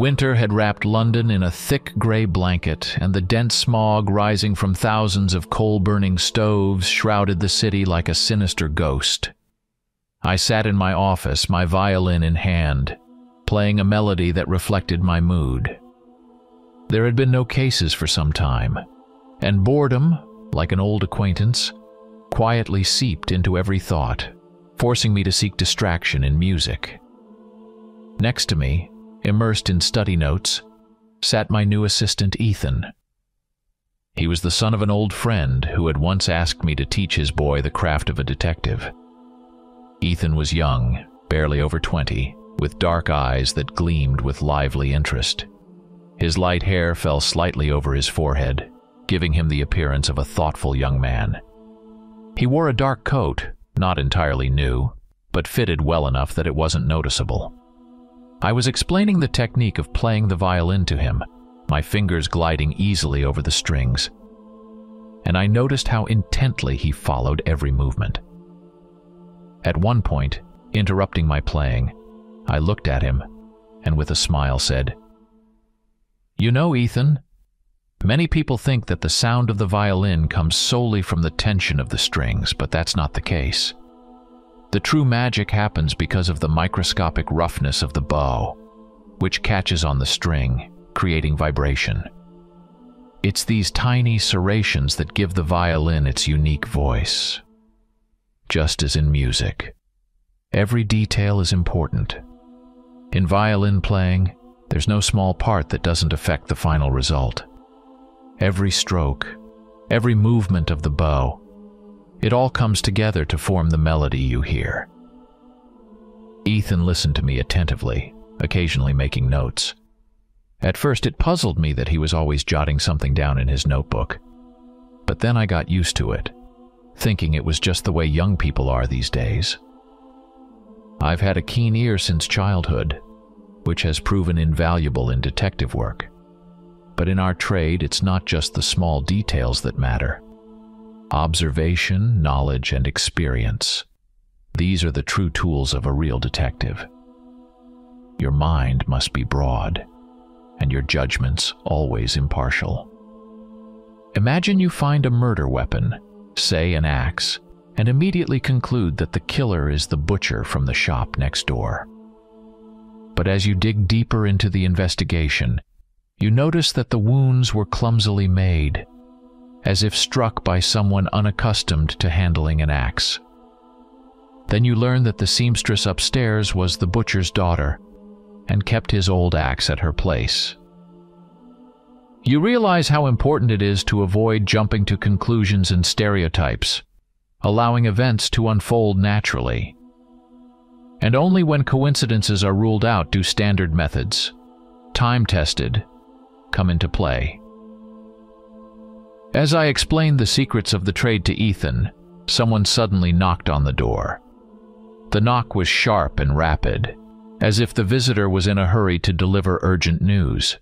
Winter had wrapped London in a thick grey blanket, and the dense smog rising from thousands of coal-burning stoves shrouded the city like a sinister ghost. I sat in my office, my violin in hand, playing a melody that reflected my mood. There had been no cases for some time, and boredom, like an old acquaintance, quietly seeped into every thought, forcing me to seek distraction in music. Next to me, immersed in study notes, sat my new assistant Ethan. He was the son of an old friend who had once asked me to teach his boy the craft of a detective. Ethan was young, barely over 20, with dark eyes that gleamed with lively interest. His light hair fell slightly over his forehead, giving him the appearance of a thoughtful young man. He wore a dark coat, not entirely new, but fitted well enough that it wasn't noticeable. I was explaining the technique of playing the violin to him, my fingers gliding easily over the strings, and I noticed how intently he followed every movement. At one point, interrupting my playing, I looked at him and with a smile said, "You know, Ethan, many people think that the sound of the violin comes solely from the tension of the strings, but that's not the case. The true magic happens because of the microscopic roughness of the bow, which catches on the string, creating vibration. It's these tiny serrations that give the violin its unique voice. Just as in music, every detail is important. In violin playing, there's no small part that doesn't affect the final result. Every stroke, every movement of the bow, it all comes together to form the melody you hear." Ethan listened to me attentively, occasionally making notes. At first it puzzled me that he was always jotting something down in his notebook, but then I got used to it, thinking it was just the way young people are these days. I've had a keen ear since childhood, which has proven invaluable in detective work. But in our trade, it's not just the small details that matter. Observation, knowledge, and experience. These are the true tools of a real detective. Your mind must be broad, and your judgments always impartial. Imagine you find a murder weapon, say an axe, and immediately conclude that the killer is the butcher from the shop next door. But as you dig deeper into the investigation, you notice that the wounds were clumsily made, as if struck by someone unaccustomed to handling an axe. Then you learn that the seamstress upstairs was the butcher's daughter and kept his old axe at her place. You realize how important it is to avoid jumping to conclusions and stereotypes, allowing events to unfold naturally. And only when coincidences are ruled out do standard methods, time-tested, come into play. As I explained the secrets of the trade to Ethan, someone suddenly knocked on the door. The knock was sharp and rapid, as if the visitor was in a hurry to deliver urgent news.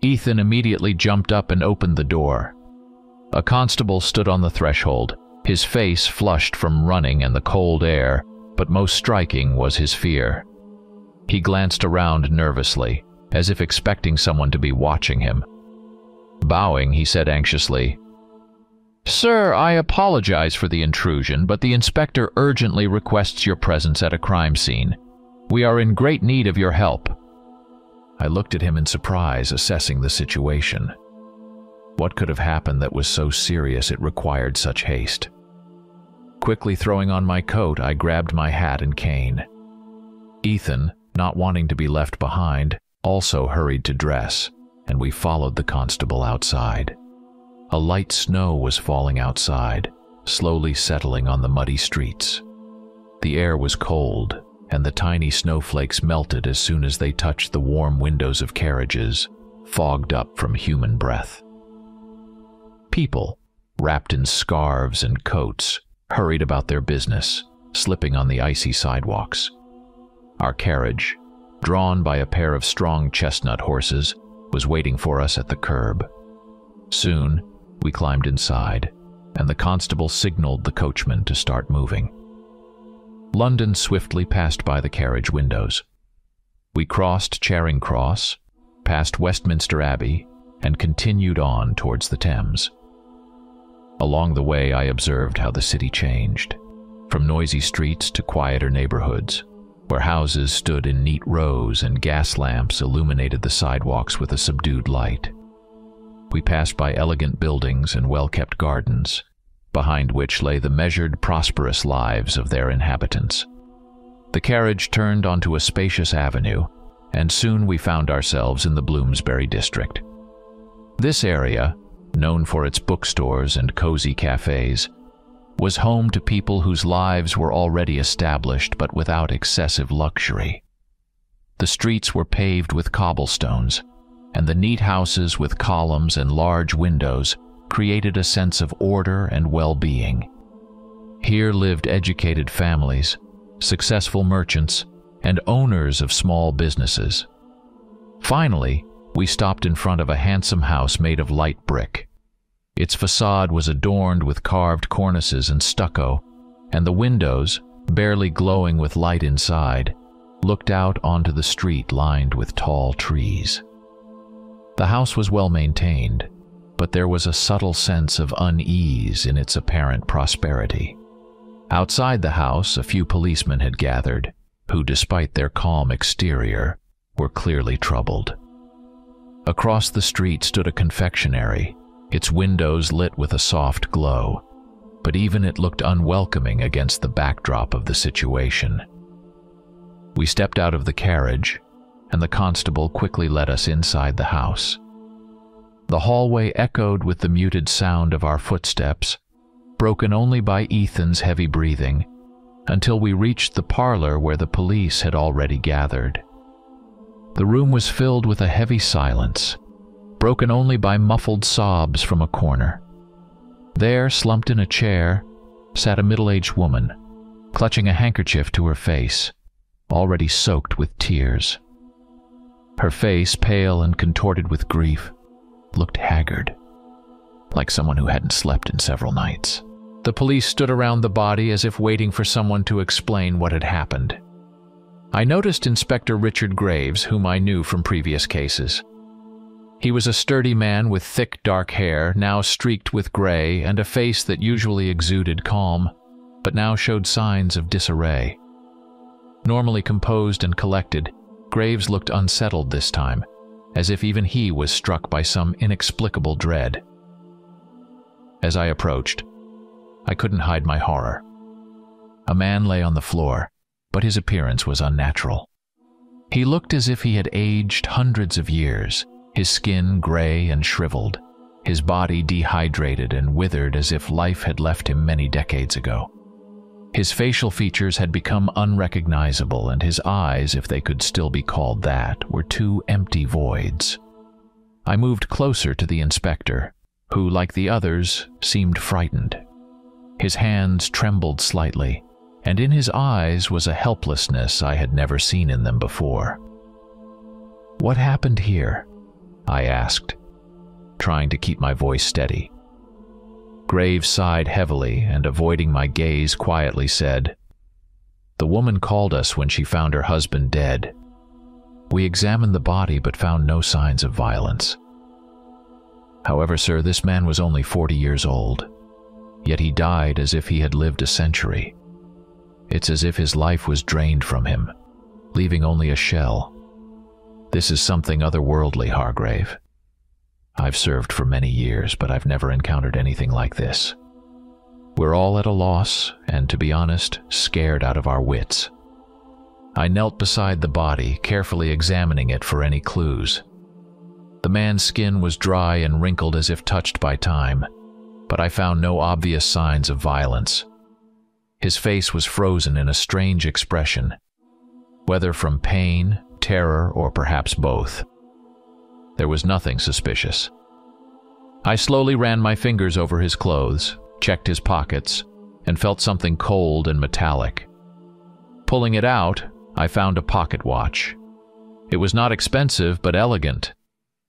Ethan immediately jumped up and opened the door. A constable stood on the threshold, his face flushed from running and the cold air, but most striking was his fear. He glanced around nervously, as if expecting someone to be watching him. Bowing, he said anxiously, "Sir, I apologize for the intrusion, but the inspector urgently requests your presence at a crime scene. We are in great need of your help." I looked at him in surprise, assessing the situation. What could have happened that was so serious it required such haste? Quickly throwing on my coat, I grabbed my hat and cane. Ethan, not wanting to be left behind, also hurried to dress, and we followed the constable outside. A light snow was falling outside, slowly settling on the muddy streets. The air was cold, and the tiny snowflakes melted as soon as they touched the warm windows of carriages, fogged up from human breath. People, wrapped in scarves and coats, hurried about their business, slipping on the icy sidewalks. Our carriage, drawn by a pair of strong chestnut horses, was waiting for us at the curb. Soon, we climbed inside, and the constable signaled the coachman to start moving. London swiftly passed by the carriage windows. We crossed Charing Cross, past Westminster Abbey, and continued on towards the Thames. Along the way, I observed how the city changed, from noisy streets to quieter neighborhoods, where houses stood in neat rows and gas lamps illuminated the sidewalks with a subdued light. We passed by elegant buildings and well-kept gardens, behind which lay the measured, prosperous lives of their inhabitants. The carriage turned onto a spacious avenue, and soon we found ourselves in the Bloomsbury district. This area, known for its bookstores and cozy cafes, was home to people whose lives were already established but without excessive luxury. The streets were paved with cobblestones, and the neat houses with columns and large windows created a sense of order and well-being. Here lived educated families, successful merchants, and owners of small businesses. Finally, we stopped in front of a handsome house made of light brick. Its facade was adorned with carved cornices and stucco, and the windows, barely glowing with light inside, looked out onto the street lined with tall trees. The house was well maintained, but there was a subtle sense of unease in its apparent prosperity. Outside the house, a few policemen had gathered, who, despite their calm exterior, were clearly troubled. Across the street stood a confectionery, its windows lit with a soft glow, but even it looked unwelcoming against the backdrop of the situation. We stepped out of the carriage, and the constable quickly led us inside the house. The hallway echoed with the muted sound of our footsteps, broken only by Ethan's heavy breathing, until we reached the parlor where the police had already gathered. The room was filled with a heavy silence, broken only by muffled sobs from a corner. There, slumped in a chair, sat a middle-aged woman, clutching a handkerchief to her face, already soaked with tears. Her face, pale and contorted with grief, looked haggard, like someone who hadn't slept in several nights. The police stood around the body as if waiting for someone to explain what had happened. I noticed Inspector Richard Graves, whom I knew from previous cases. He was a sturdy man with thick dark hair, now streaked with gray, and a face that usually exuded calm, but now showed signs of disarray. Normally composed and collected, Graves looked unsettled this time, as if even he was struck by some inexplicable dread. As I approached, I couldn't hide my horror. A man lay on the floor, but his appearance was unnatural. He looked as if he had aged hundreds of years, his skin gray and shriveled, his body dehydrated and withered as if life had left him many decades ago. His facial features had become unrecognizable, and his eyes, if they could still be called that, were two empty voids. I moved closer to the inspector, who, like the others, seemed frightened. His hands trembled slightly, and in his eyes was a helplessness I had never seen in them before. "What happened here?" I asked, trying to keep my voice steady. Graves sighed heavily and, avoiding my gaze, quietly said, "The woman called us when she found her husband dead. We examined the body but found no signs of violence. However, sir, this man was only 40 years old, yet he died as if he had lived a century. It's as if his life was drained from him, leaving only a shell. This is something otherworldly, Hargrave. I've served for many years, but I've never encountered anything like this. We're all at a loss, and to be honest, scared out of our wits." I knelt beside the body, carefully examining it for any clues. The man's skin was dry and wrinkled as if touched by time, but I found no obvious signs of violence. His face was frozen in a strange expression, whether from pain, terror, or perhaps both. There was nothing suspicious. I slowly ran my fingers over his clothes, checked his pockets, and felt something cold and metallic. Pulling it out, I found a pocket watch. It was not expensive, but elegant.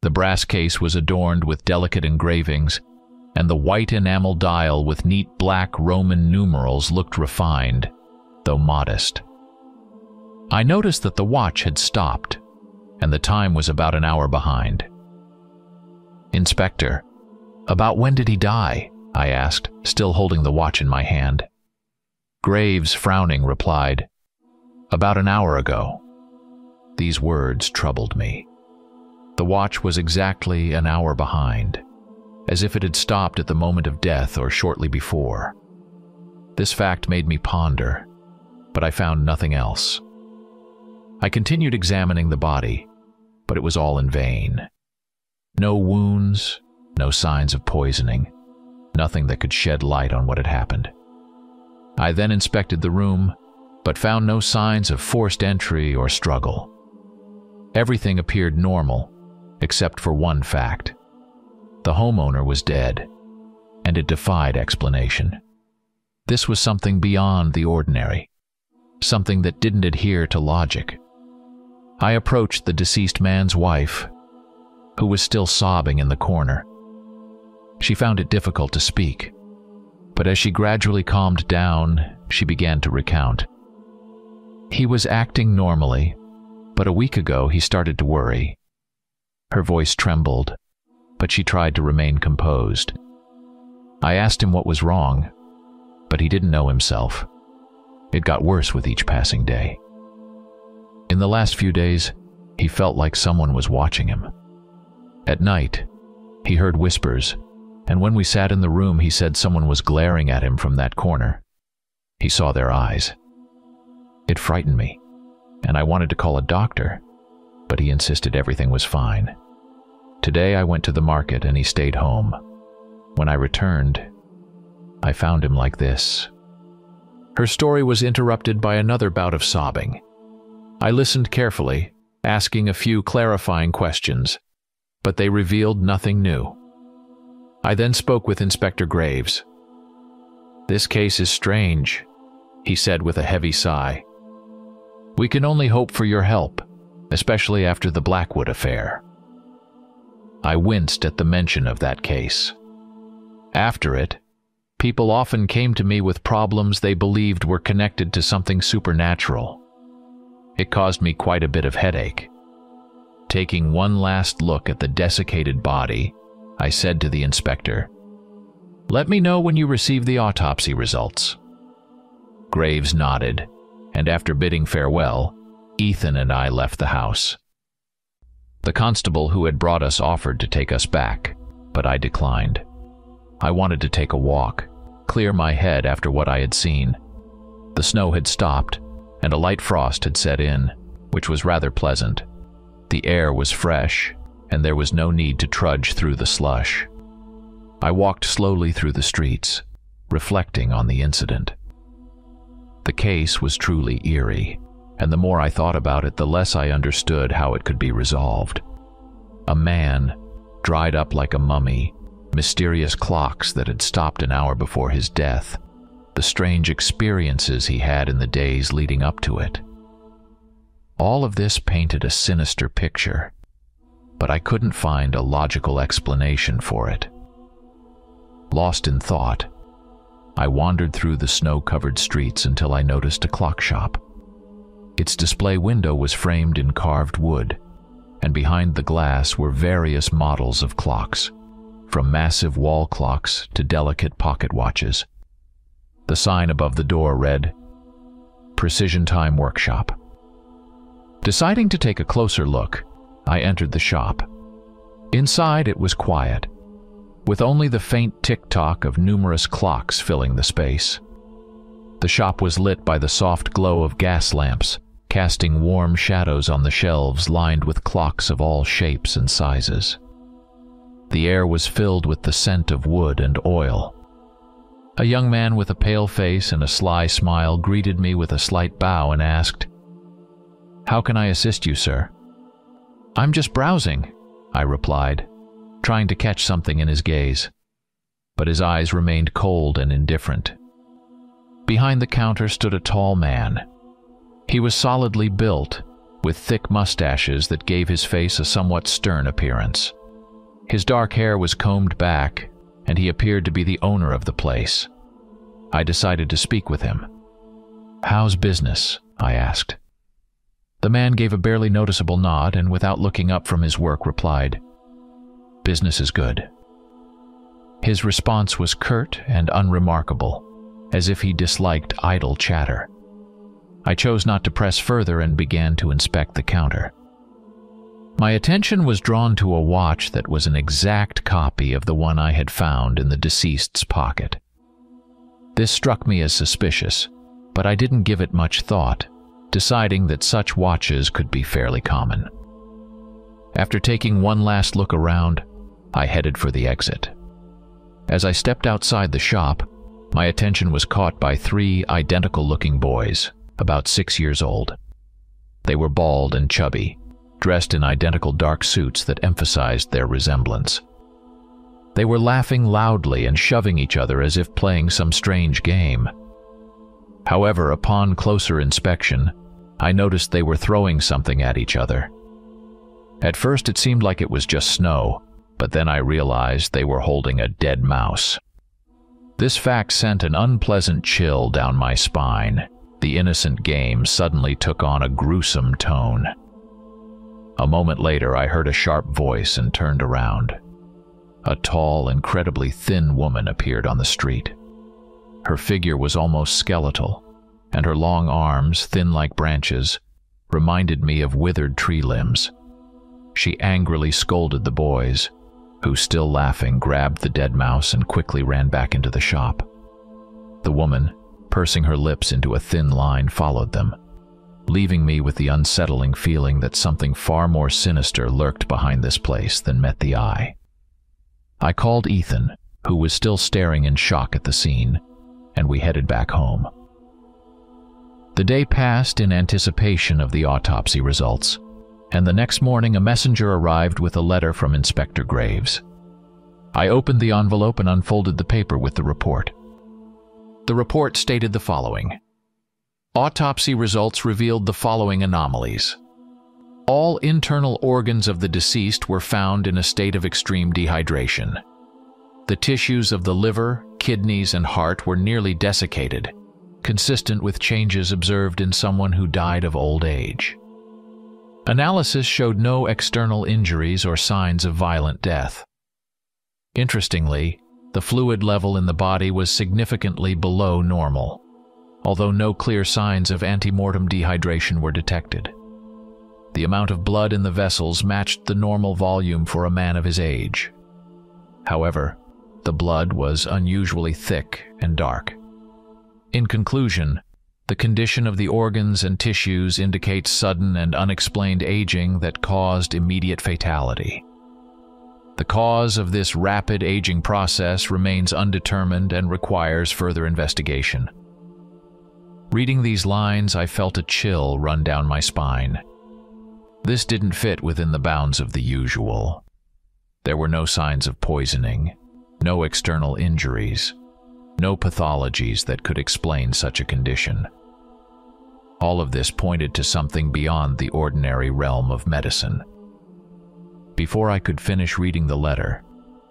The brass case was adorned with delicate engravings, and the white enamel dial with neat black Roman numerals looked refined, though modest. I noticed that the watch had stopped, and the time was about an hour behind. "Inspector, about when did he die?" I asked, still holding the watch in my hand. Graves, frowning, replied, "About an hour ago." These words troubled me. The watch was exactly an hour behind, as if it had stopped at the moment of death or shortly before. This fact made me ponder, but I found nothing else. I continued examining the body, but it was all in vain. No wounds, no signs of poisoning, nothing that could shed light on what had happened. I then inspected the room, but found no signs of forced entry or struggle. Everything appeared normal, except for one fact. The homeowner was dead, and it defied explanation. This was something beyond the ordinary, something that didn't adhere to logic. I approached the deceased man's wife, who was still sobbing in the corner. She found it difficult to speak, but as she gradually calmed down, she began to recount. He was acting normally, but a week ago he started to worry. Her voice trembled, but she tried to remain composed. I asked him what was wrong, but he didn't know himself. It got worse with each passing day. In the last few days, he felt like someone was watching him. At night, he heard whispers, and when we sat in the room, he said someone was glaring at him from that corner. He saw their eyes. It frightened me, and I wanted to call a doctor, but he insisted everything was fine. Today I went to the market and he stayed home. When I returned, I found him like this. Her story was interrupted by another bout of sobbing. I listened carefully, asking a few clarifying questions, but they revealed nothing new. I then spoke with Inspector Graves. "This case is strange," he said with a heavy sigh. "We can only hope for your help, especially after the Blackwood affair." I winced at the mention of that case. After it, people often came to me with problems they believed were connected to something supernatural. It caused me quite a bit of headache. Taking one last look at the desiccated body, I said to the inspector, "Let me know when you receive the autopsy results." Graves nodded, and after bidding farewell, Ethan and I left the house. The constable who had brought us offered to take us back, but I declined. I wanted to take a walk, clear my head after what I had seen. The snow had stopped, and a light frost had set in, which was rather pleasant. The air was fresh, and there was no need to trudge through the slush. I walked slowly through the streets, reflecting on the incident. The case was truly eerie, and the more I thought about it, the less I understood how it could be resolved. A man, dried up like a mummy, mysterious clocks that had stopped an hour before his death, the strange experiences he had in the days leading up to it. All of this painted a sinister picture, but I couldn't find a logical explanation for it. Lost in thought, I wandered through the snow-covered streets until I noticed a clock shop. Its display window was framed in carved wood, and behind the glass were various models of clocks, from massive wall clocks to delicate pocket watches. The sign above the door read, "Precision Time Workshop." Deciding to take a closer look, I entered the shop. Inside it was quiet, with only the faint tick-tock of numerous clocks filling the space. The shop was lit by the soft glow of gas lamps, casting warm shadows on the shelves lined with clocks of all shapes and sizes. The air was filled with the scent of wood and oil. A young man with a pale face and a sly smile greeted me with a slight bow and asked, "How can I assist you, sir?" "I'm just browsing," I replied, trying to catch something in his gaze. But his eyes remained cold and indifferent. Behind the counter stood a tall man. He was solidly built, with thick mustaches that gave his face a somewhat stern appearance. His dark hair was combed back, and he appeared to be the owner of the place. I decided to speak with him. "How's business?" I asked. The man gave a barely noticeable nod and, without looking up from his work, replied, "Business is good." His response was curt and unremarkable, as if he disliked idle chatter. I chose not to press further and began to inspect the counter. My attention was drawn to a watch that was an exact copy of the one I had found in the deceased's pocket. This struck me as suspicious, but I didn't give it much thought, deciding that such watches could be fairly common. After taking one last look around, I headed for the exit. As I stepped outside the shop, my attention was caught by three identical-looking boys, about 6 years old. They were bald and chubby, dressed in identical dark suits that emphasized their resemblance. They were laughing loudly and shoving each other as if playing some strange game. However, upon closer inspection, I noticed they were throwing something at each other. At first it seemed like it was just snow, but then I realized they were holding a dead mouse. This fact sent an unpleasant chill down my spine. The innocent game suddenly took on a gruesome tone. A moment later, I heard a sharp voice and turned around. A tall, incredibly thin woman appeared on the street. Her figure was almost skeletal, and her long arms, thin like branches, reminded me of withered tree limbs. She angrily scolded the boys, who, still laughing, grabbed the dead mouse and quickly ran back into the shop. The woman, pursing her lips into a thin line, followed them, leaving me with the unsettling feeling that something far more sinister lurked behind this place than met the eye. I called Ethan, who was still staring in shock at the scene, and we headed back home. The day passed in anticipation of the autopsy results, and the next morning a messenger arrived with a letter from Inspector Graves. I opened the envelope and unfolded the paper with the report. The report stated the following. Autopsy results revealed the following anomalies. All internal organs of the deceased were found in a state of extreme dehydration. The tissues of the liver, kidneys, and heart were nearly desiccated, consistent with changes observed in someone who died of old age. Analysis showed no external injuries or signs of violent death. Interestingly, the fluid level in the body was significantly below normal, although no clear signs of antemortem dehydration were detected. The amount of blood in the vessels matched the normal volume for a man of his age. However, the blood was unusually thick and dark. In conclusion, the condition of the organs and tissues indicates sudden and unexplained aging that caused immediate fatality. The cause of this rapid aging process remains undetermined and requires further investigation. Reading these lines, I felt a chill run down my spine. This didn't fit within the bounds of the usual. There were no signs of poisoning, no external injuries, no pathologies that could explain such a condition. All of this pointed to something beyond the ordinary realm of medicine. Before I could finish reading the letter,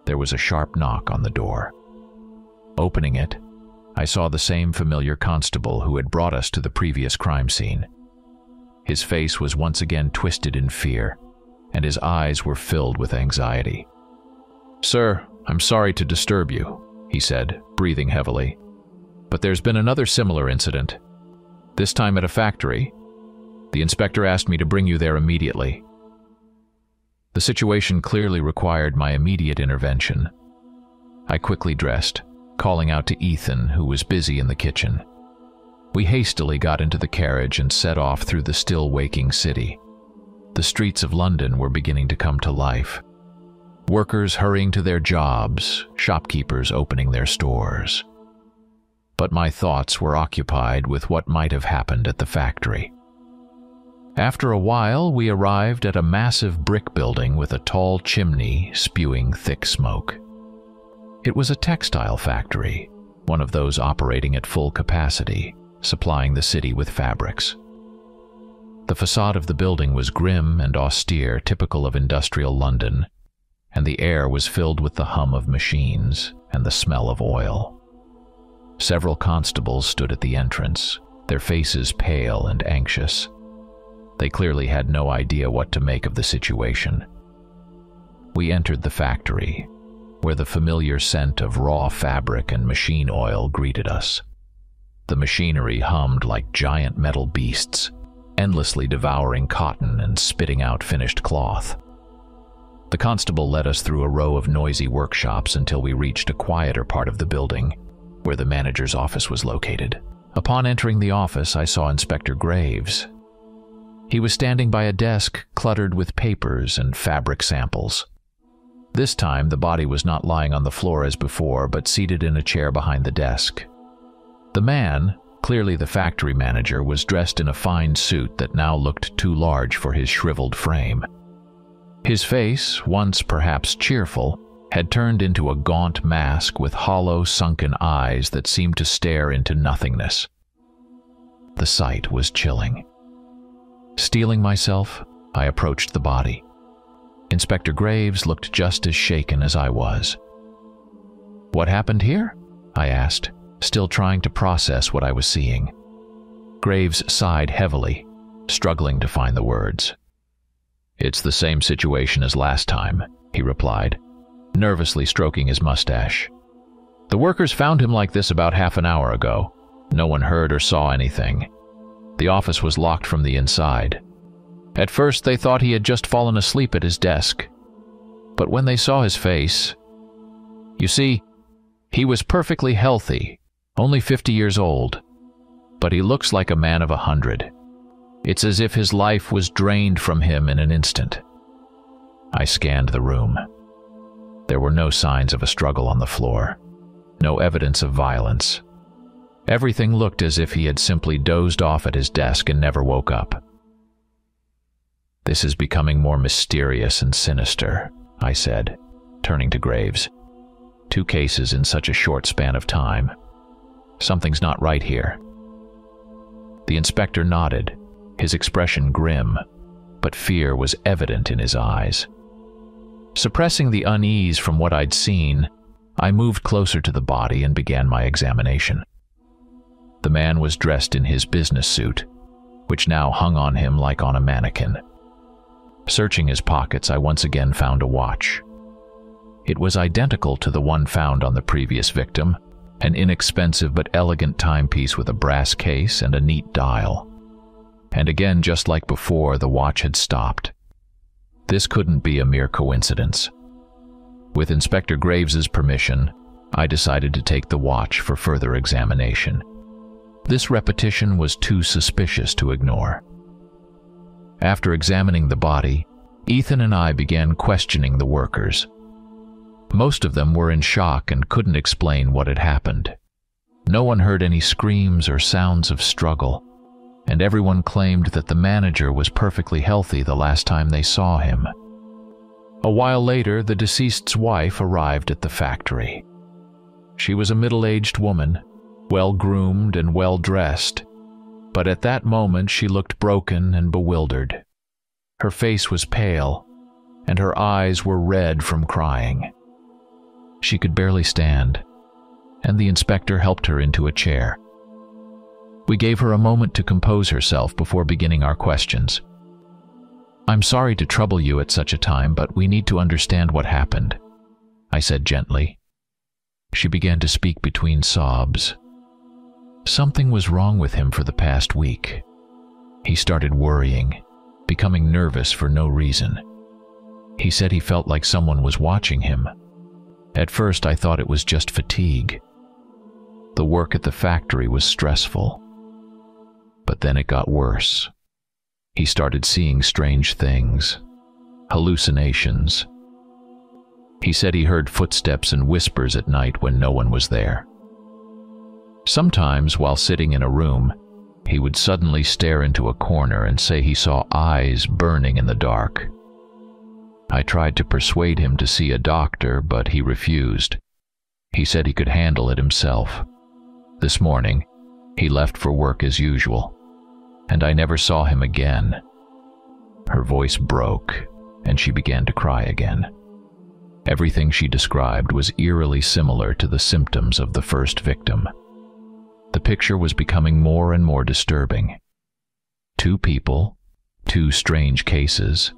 there was a sharp knock on the door. Opening it, I saw the same familiar constable who had brought us to the previous crime scene. His face was once again twisted in fear, and his eyes were filled with anxiety. "Sir, I'm sorry to disturb you," he said, breathing heavily. "But there's been another similar incident, this time at a factory. The inspector asked me to bring you there immediately." The situation clearly required my immediate intervention. I quickly dressed, calling out to Ethan, who was busy in the kitchen. We hastily got into the carriage and set off through the still waking city. The streets of London were beginning to come to life. Workers hurrying to their jobs, shopkeepers opening their stores. But my thoughts were occupied with what might have happened at the factory. After a while, we arrived at a massive brick building with a tall chimney spewing thick smoke. It was a textile factory, one of those operating at full capacity, supplying the city with fabrics. The facade of the building was grim and austere, typical of industrial London, and the air was filled with the hum of machines and the smell of oil. Several constables stood at the entrance, their faces pale and anxious. They clearly had no idea what to make of the situation. We entered the factory, where the familiar scent of raw fabric and machine oil greeted us. The machinery hummed like giant metal beasts, endlessly devouring cotton and spitting out finished cloth. The constable led us through a row of noisy workshops until we reached a quieter part of the building, where the manager's office was located. Upon entering the office, I saw Inspector Graves. He was standing by a desk cluttered with papers and fabric samples. This time, the body was not lying on the floor as before, but seated in a chair behind the desk. The man, clearly the factory manager, was dressed in a fine suit that now looked too large for his shriveled frame. His face, once perhaps cheerful, had turned into a gaunt mask with hollow, sunken eyes that seemed to stare into nothingness. The sight was chilling. Steeling myself, I approached the body. Inspector Graves looked just as shaken as I was. "What happened here?" I asked, still trying to process what I was seeing. Graves sighed heavily, struggling to find the words. "It's the same situation as last time," he replied, nervously stroking his mustache. "The workers found him like this about half an hour ago. No one heard or saw anything. The office was locked from the inside. At first they thought he had just fallen asleep at his desk. But when they saw his face... You see, he was perfectly healthy, only 50 years old, but he looks like a man of 100. It's as if his life was drained from him in an instant." I scanned the room. There were no signs of a struggle on the floor, no evidence of violence. Everything looked as if he had simply dozed off at his desk and never woke up. "This is becoming more mysterious and sinister," I said, turning to Graves. "2 cases in such a short span of time. Something's not right here." The inspector nodded, his expression grim, but fear was evident in his eyes. Suppressing the unease from what I'd seen, I moved closer to the body and began my examination. The man was dressed in his business suit, which now hung on him like on a mannequin. Searching his pockets, I once again found a watch. It was identical to the one found on the previous victim, an inexpensive but elegant timepiece with a brass case and a neat dial. And again, just like before, the watch had stopped. This couldn't be a mere coincidence. With Inspector Graves's permission, I decided to take the watch for further examination. This repetition was too suspicious to ignore. After examining the body, Ethan and I began questioning the workers. Most of them were in shock and couldn't explain what had happened. No one heard any screams or sounds of struggle, and everyone claimed that the manager was perfectly healthy the last time they saw him. A while later, the deceased's wife arrived at the factory. She was a middle-aged woman, well-groomed and well-dressed, but at that moment she looked broken and bewildered. Her face was pale, and her eyes were red from crying. She could barely stand, and the inspector helped her into a chair. We gave her a moment to compose herself before beginning our questions. "I'm sorry to trouble you at such a time, but we need to understand what happened," I said gently. She began to speak between sobs. Something was wrong with him for the past week. He started worrying, becoming nervous for no reason. He said he felt like someone was watching him. At first I thought it was just fatigue. The work at the factory was stressful. But then it got worse. He started seeing strange things, hallucinations. He said he heard footsteps and whispers at night when no one was there. Sometimes, while sitting in a room, he would suddenly stare into a corner and say he saw eyes burning in the dark. I tried to persuade him to see a doctor, but he refused. He said he could handle it himself. This morning, he left for work as usual, and I never saw him again. Her voice broke, and she began to cry again. Everything she described was eerily similar to the symptoms of the first victim. The picture was becoming more and more disturbing. 2 people, 2 strange cases,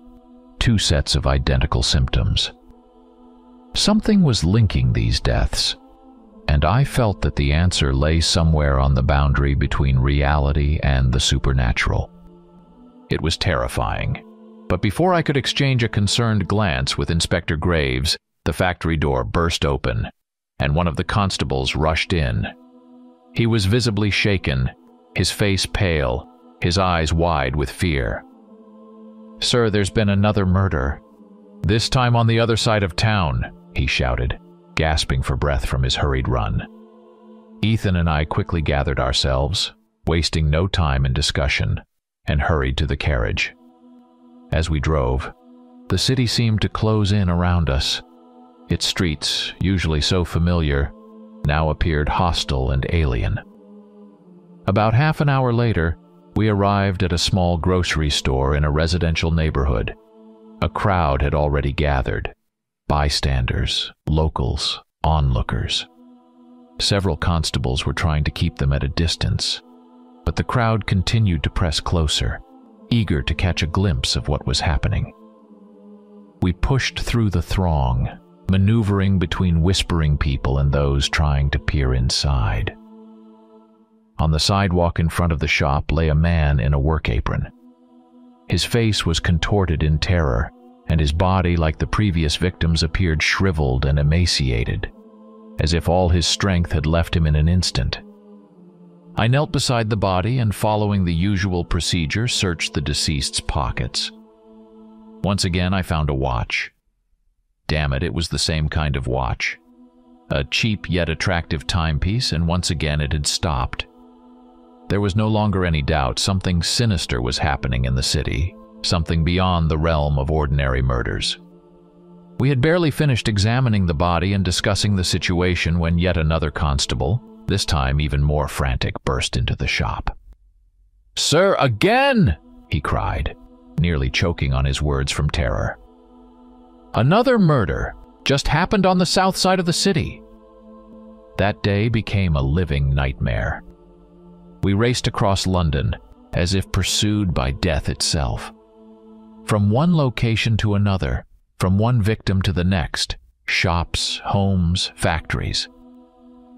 2 sets of identical symptoms. Something was linking these deaths, and I felt that the answer lay somewhere on the boundary between reality and the supernatural. It was terrifying, but before I could exchange a concerned glance with Inspector Graves, the factory door burst open, and one of the constables rushed in. He was visibly shaken, his face pale, his eyes wide with fear. "Sir, there's been another murder. This time on the other side of town," he shouted, gasping for breath from his hurried run. Ethan and I quickly gathered ourselves, wasting no time in discussion, and hurried to the carriage. As we drove, the city seemed to close in around us. Its streets, usually so familiar, now appeared hostile and alien. About half an hour later, we arrived at a small grocery store in a residential neighborhood. A crowd had already gathered. Bystanders, locals, onlookers. Several constables were trying to keep them at a distance, but the crowd continued to press closer, eager to catch a glimpse of what was happening. We pushed through the throng, maneuvering between whispering people and those trying to peer inside. On the sidewalk in front of the shop lay a man in a work apron. His face was contorted in terror, and his body, like the previous victims, appeared shriveled and emaciated, as if all his strength had left him in an instant. I knelt beside the body and, following the usual procedure, searched the deceased's pockets. Once again, I found a watch. Damn it, it was the same kind of watch. A cheap yet attractive timepiece, and once again it had stopped. There was no longer any doubt something sinister was happening in the city, something beyond the realm of ordinary murders. We had barely finished examining the body and discussing the situation when yet another constable, this time even more frantic, burst into the shop. "Sir, again!" he cried, nearly choking on his words from terror. "Another murder just happened on the south side of the city." That day became a living nightmare. We raced across London, as if pursued by death itself. From one location to another, from one victim to the next, shops, homes, factories.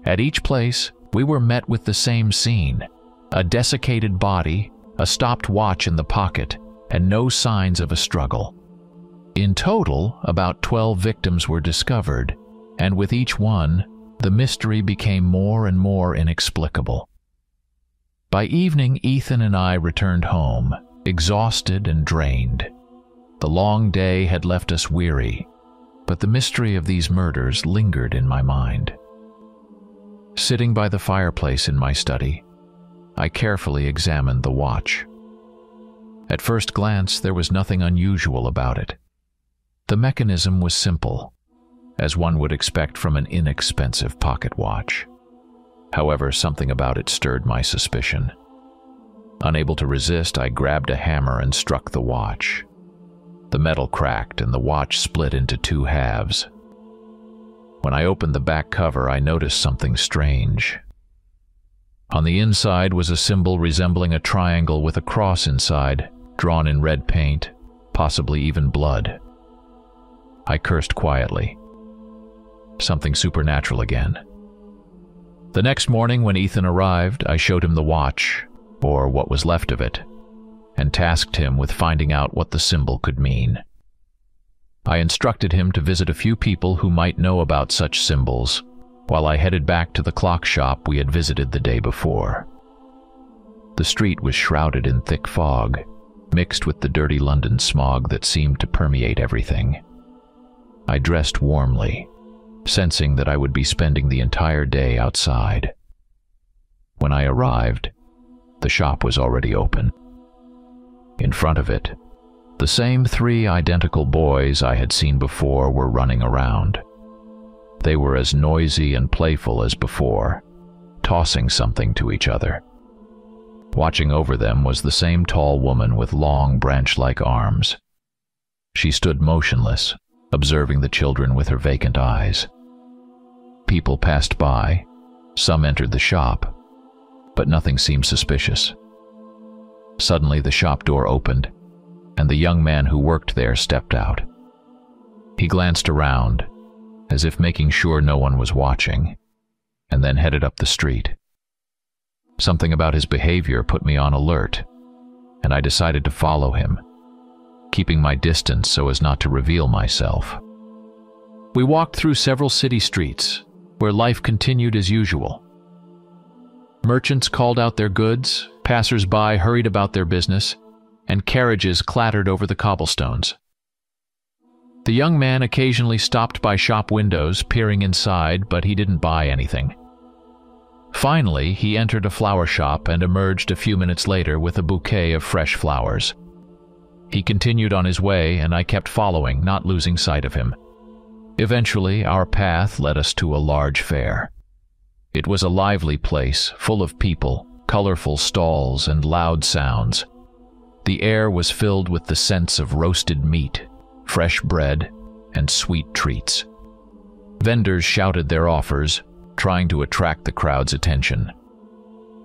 At each place, we were met with the same scene: a desiccated body, a stopped watch in the pocket, and no signs of a struggle. In total, about 12 victims were discovered, and with each one, the mystery became more and more inexplicable. By evening, Ethan and I returned home, exhausted and drained. The long day had left us weary, but the mystery of these murders lingered in my mind. Sitting by the fireplace in my study, I carefully examined the watch. At first glance, there was nothing unusual about it. The mechanism was simple, as one would expect from an inexpensive pocket watch. However, something about it stirred my suspicion. Unable to resist, I grabbed a hammer and struck the watch. The metal cracked and the watch split into 2 halves. When I opened the back cover, I noticed something strange. On the inside was a symbol resembling a triangle with a cross inside, drawn in red paint, possibly even blood. I cursed quietly. Something supernatural again. The next morning, when Ethan arrived, I showed him the watch, or what was left of it, and tasked him with finding out what the symbol could mean. I instructed him to visit a few people who might know about such symbols, while I headed back to the clock shop we had visited the day before. The street was shrouded in thick fog, mixed with the dirty London smog that seemed to permeate everything. I dressed warmly, sensing that I would be spending the entire day outside. When I arrived, the shop was already open. In front of it, the same 3 identical boys I had seen before were running around. They were as noisy and playful as before, tossing something to each other. Watching over them was the same tall woman with long branch-like arms. She stood motionless, observing the children with her vacant eyes. People passed by, some entered the shop, but nothing seemed suspicious. Suddenly the shop door opened, and the young man who worked there stepped out. He glanced around, as if making sure no one was watching, and then headed up the street. Something about his behavior put me on alert, and I decided to follow him, keeping my distance so as not to reveal myself. We walked through several city streets, where life continued as usual. Merchants called out their goods, passers-by hurried about their business, and carriages clattered over the cobblestones. The young man occasionally stopped by shop windows, peering inside, but he didn't buy anything. Finally, he entered a flower shop and emerged a few minutes later with a bouquet of fresh flowers. He continued on his way, and I kept following, not losing sight of him. Eventually, our path led us to a large fair. It was a lively place, full of people, colorful stalls, and loud sounds. The air was filled with the scents of roasted meat, fresh bread, and sweet treats. Vendors shouted their offers, trying to attract the crowd's attention.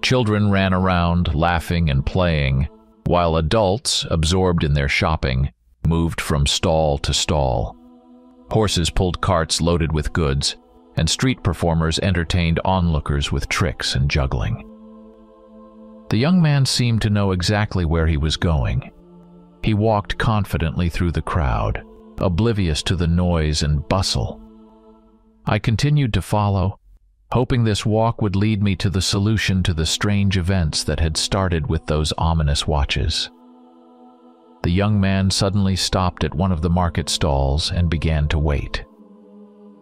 Children ran around, laughing and playing, while adults, absorbed in their shopping, moved from stall to stall. Horses pulled carts loaded with goods, and street performers entertained onlookers with tricks and juggling. The young man seemed to know exactly where he was going. He walked confidently through the crowd, oblivious to the noise and bustle. I continued to follow, hoping this walk would lead me to the solution to the strange events that had started with those ominous watches. The young man suddenly stopped at one of the market stalls and began to wait.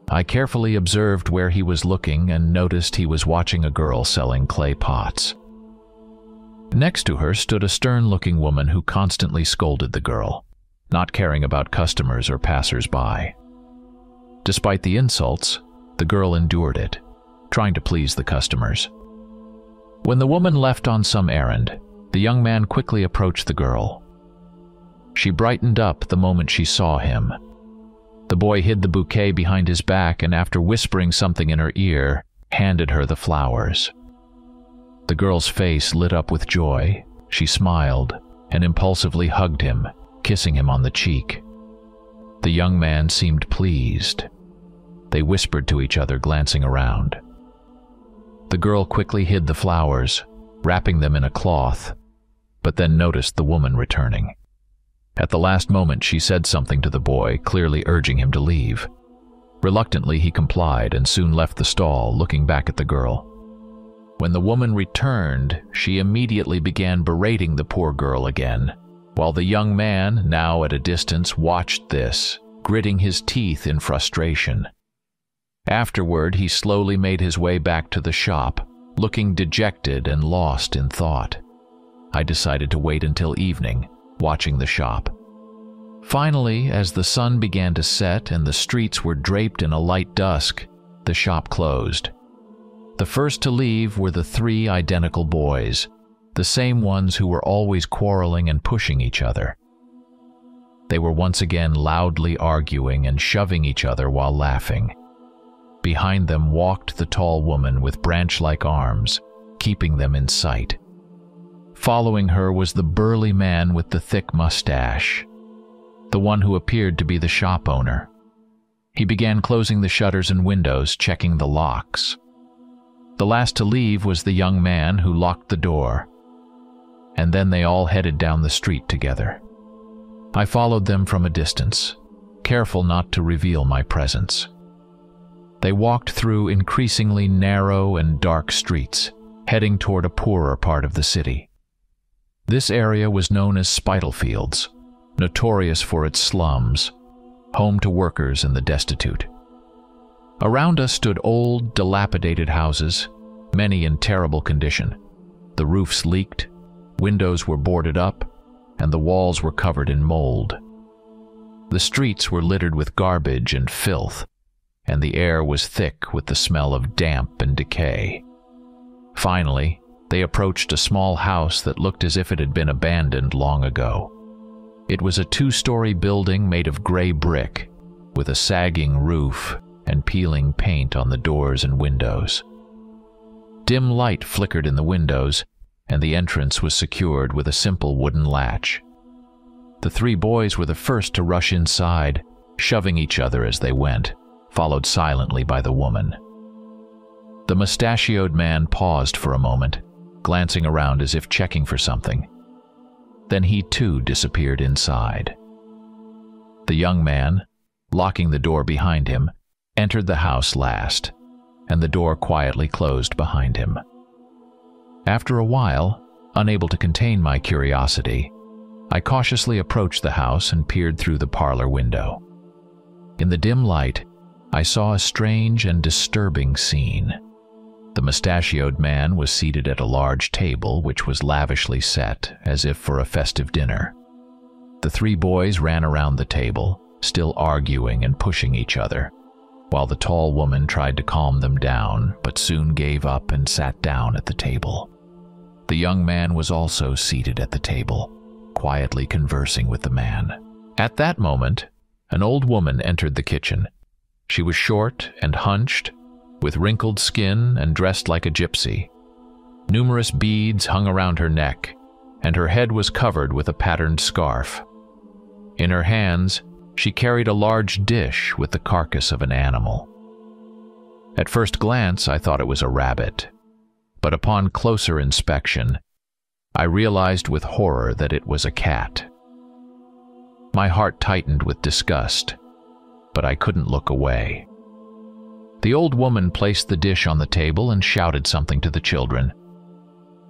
I carefully observed where he was looking and noticed he was watching a girl selling clay pots. Next to her stood a stern-looking woman who constantly scolded the girl, not caring about customers or passers-by. Despite the insults, the girl endured it, trying to please the customers. When the woman left on some errand, the young man quickly approached the girl. She brightened up the moment she saw him. The boy hid the bouquet behind his back and, after whispering something in her ear, handed her the flowers. The girl's face lit up with joy. She smiled and impulsively hugged him, kissing him on the cheek. The young man seemed pleased. They whispered to each other, glancing around. The girl quickly hid the flowers, wrapping them in a cloth, but then noticed the woman returning. At the last moment, she said something to the boy, clearly urging him to leave. Reluctantly, he complied and soon left the stall, looking back at the girl. When the woman returned, she immediately began berating the poor girl again, while the young man, now at a distance, watched this, gritting his teeth in frustration. Afterward, he slowly made his way back to the shop, looking dejected and lost in thought. I decided to wait until evening, watching the shop. Finally, as the sun began to set and the streets were draped in a light dusk, the shop closed. The first to leave were the 3 identical boys, the same ones who were always quarreling and pushing each other. They were once again loudly arguing and shoving each other while laughing. Behind them walked the tall woman with branch-like arms, keeping them in sight. Following her was the burly man with the thick mustache, the one who appeared to be the shop owner. He began closing the shutters and windows, checking the locks. The last to leave was the young man who locked the door, and then they all headed down the street together. I followed them from a distance, careful not to reveal my presence. They walked through increasingly narrow and dark streets, heading toward a poorer part of the city. This area was known as Spitalfields, notorious for its slums, home to workers and the destitute. Around us stood old, dilapidated houses, many in terrible condition. The roofs leaked, windows were boarded up, and the walls were covered in mold. The streets were littered with garbage and filth, and the air was thick with the smell of damp and decay. Finally, they approached a small house that looked as if it had been abandoned long ago. It was a 2-story building made of gray brick, with a sagging roof and peeling paint on the doors and windows. Dim light flickered in the windows, and the entrance was secured with a simple wooden latch. The three boys were the first to rush inside, shoving each other as they went, followed silently by the woman. The mustachioed man paused for a moment, glancing around as if checking for something. Then he too disappeared inside. The young man, locking the door behind him, entered the house last, and the door quietly closed behind him. After a while, unable to contain my curiosity, I cautiously approached the house and peered through the parlor window. In the dim light, I saw a strange and disturbing scene. The mustachioed man was seated at a large table which was lavishly set, as if for a festive dinner. The three boys ran around the table, still arguing and pushing each other, while the tall woman tried to calm them down, but soon gave up and sat down at the table. The young man was also seated at the table, quietly conversing with the man. At that moment, an old woman entered the kitchen. She was short and hunched, with wrinkled skin and dressed like a gypsy. Numerous beads hung around her neck, and her head was covered with a patterned scarf. In her hands, she carried a large dish with the carcass of an animal. At first glance, I thought it was a rabbit, but upon closer inspection, I realized with horror that it was a cat. My heart tightened with disgust, but I couldn't look away. The old woman placed the dish on the table and shouted something to the children.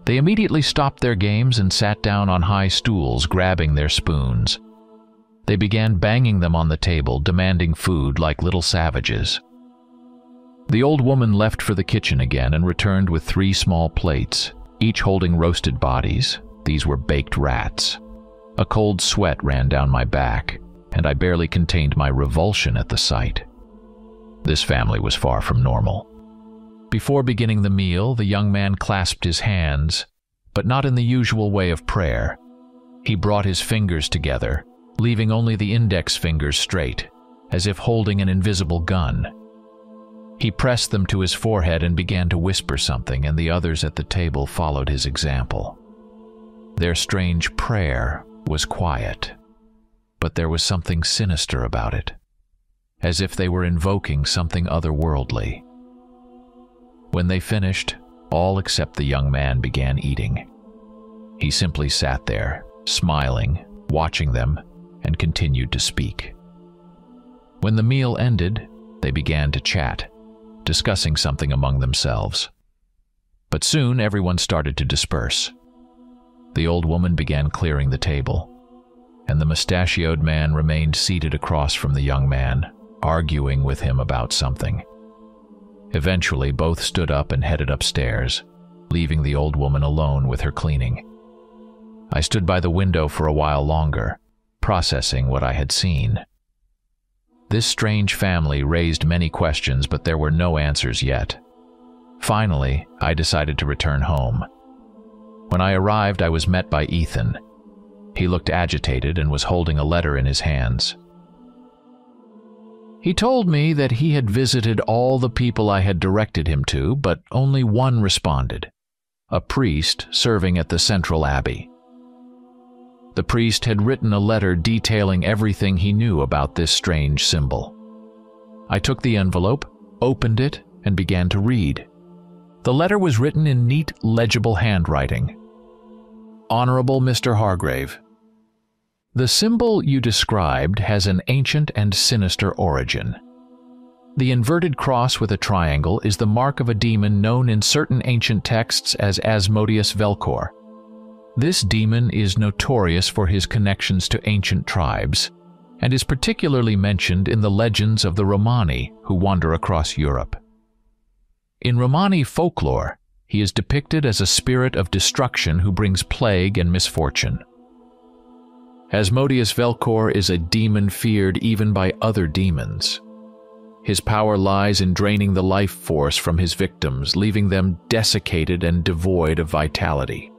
They immediately stopped their games and sat down on high stools, grabbing their spoons. They began banging them on the table, demanding food like little savages. The old woman left for the kitchen again and returned with 3 small plates, each holding roasted bodies. These were baked rats. A cold sweat ran down my back, and I barely contained my revulsion at the sight. This family was far from normal. Before beginning the meal, the young man clasped his hands, but not in the usual way of prayer. He brought his fingers together, leaving only the index fingers straight, as if holding an invisible gun. He pressed them to his forehead and began to whisper something, and the others at the table followed his example. Their strange prayer was quiet, but there was something sinister about it, as if they were invoking something otherworldly. When they finished, all except the young man began eating. He simply sat there, smiling, watching them, and continued to speak. When the meal ended, they began to chat, discussing something among themselves. But soon everyone started to disperse. The old woman began clearing the table, and the mustachioed man remained seated across from the young man, arguing with him about something. Eventually, both stood up and headed upstairs, leaving the old woman alone with her cleaning. I stood by the window for a while longer, processing what I had seen. This strange family raised many questions, but there were no answers yet. Finally, I decided to return home. When I arrived, I was met by Ethan. He looked agitated and was holding a letter in his hands. He told me that he had visited all the people I had directed him to, but only one responded, a priest serving at the Central Abbey. The priest had written a letter detailing everything he knew about this strange symbol. I took the envelope, opened it, and began to read. The letter was written in neat, legible handwriting. Honorable Mr. Hargrave, the symbol you described has an ancient and sinister origin. The inverted cross with a triangle is the mark of a demon known in certain ancient texts as Asmodeus Velcor. This demon is notorious for his connections to ancient tribes, and is particularly mentioned in the legends of the Romani who wander across Europe. In Romani folklore, he is depicted as a spirit of destruction who brings plague and misfortune. Asmodeus Velcor is a demon feared even by other demons. His power lies in draining the life force from his victims, leaving them desiccated and devoid of vitality.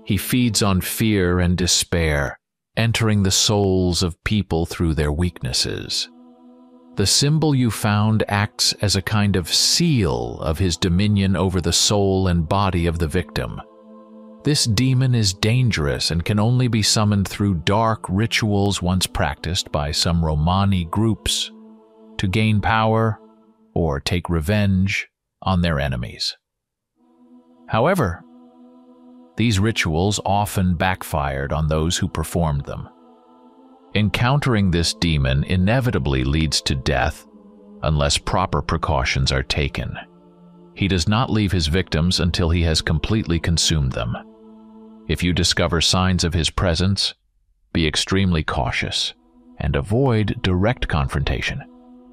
He feeds on fear and despair, entering the souls of people through their weaknesses. The symbol you found acts as a kind of seal of his dominion over the soul and body of the victim. This demon is dangerous and can only be summoned through dark rituals once practiced by some Romani groups to gain power or take revenge on their enemies. However, these rituals often backfired on those who performed them. Encountering this demon inevitably leads to death unless proper precautions are taken. He does not leave his victims until he has completely consumed them. If you discover signs of his presence, be extremely cautious and avoid direct confrontation.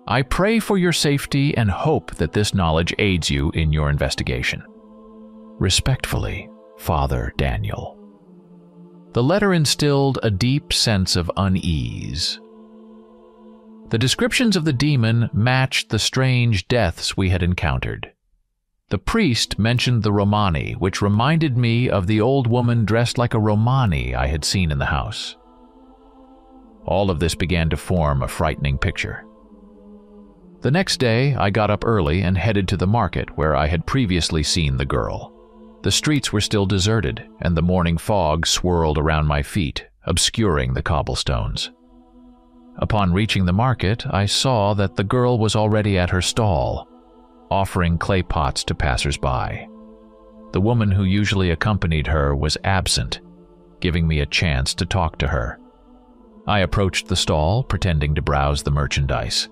I pray for your safety and hope that this knowledge aids you in your investigation. Respectfully, Father Daniel. The letter instilled a deep sense of unease. The descriptions of the demon matched the strange deaths we had encountered. The priest mentioned the Romani, which reminded me of the old woman dressed like a Romani I had seen in the house. All of this began to form a frightening picture. The next day, I got up early and headed to the market where I had previously seen the girl. The streets were still deserted, and the morning fog swirled around my feet, obscuring the cobblestones. Upon reaching the market, I saw that the girl was already at her stall, offering clay pots to passers-by. The woman who usually accompanied her was absent, giving me a chance to talk to her. I approached the stall, pretending to browse the merchandise.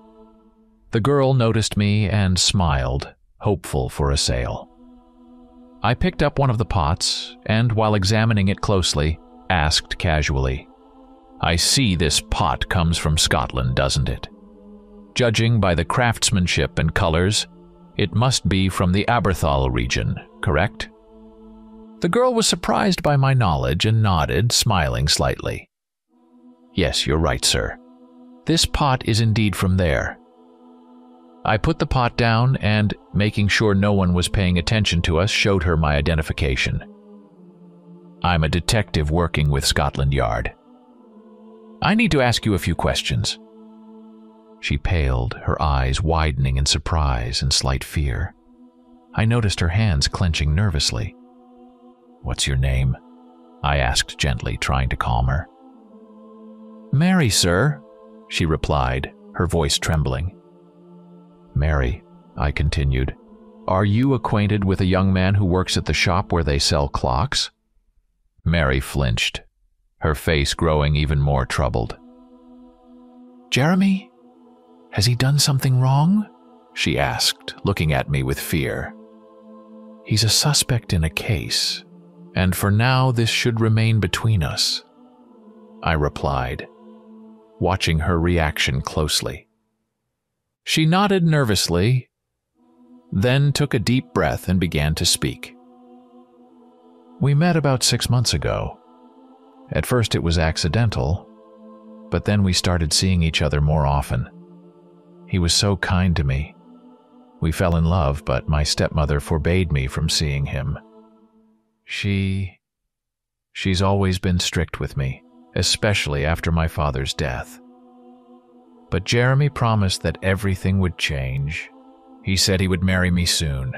The girl noticed me and smiled, hopeful for a sale. I picked up one of the pots and, while examining it closely, asked casually, "I see this pot comes from Scotland, doesn't it? Judging by the craftsmanship and colors, it must be from the Aberthal region, correct?" The girl was surprised by my knowledge and nodded, smiling slightly. "Yes, you're right, sir. This pot is indeed from there." I put the pot down and, making sure no one was paying attention to us, showed her my identification. "I'm a detective working with Scotland Yard. I need to ask you a few questions." She paled, her eyes widening in surprise and slight fear. I noticed her hands clenching nervously. "What's your name?" I asked gently, trying to calm her. "Mary, sir," she replied, her voice trembling. "Mary," I continued, "are you acquainted with a young man who works at the shop where they sell clocks?" Mary flinched, her face growing even more troubled. "Jeremy? Has he done something wrong?" she asked, looking at me with fear. "He's a suspect in a case, and for now this should remain between us," I replied, watching her reaction closely. She nodded nervously, then took a deep breath and began to speak. "We met about 6 months ago. At first it was accidental, but then we started seeing each other more often. He was so kind to me. We fell in love, but my stepmother forbade me from seeing him. She's always been strict with me, especially after my father's death. But Jeremy promised that everything would change. He said he would marry me soon,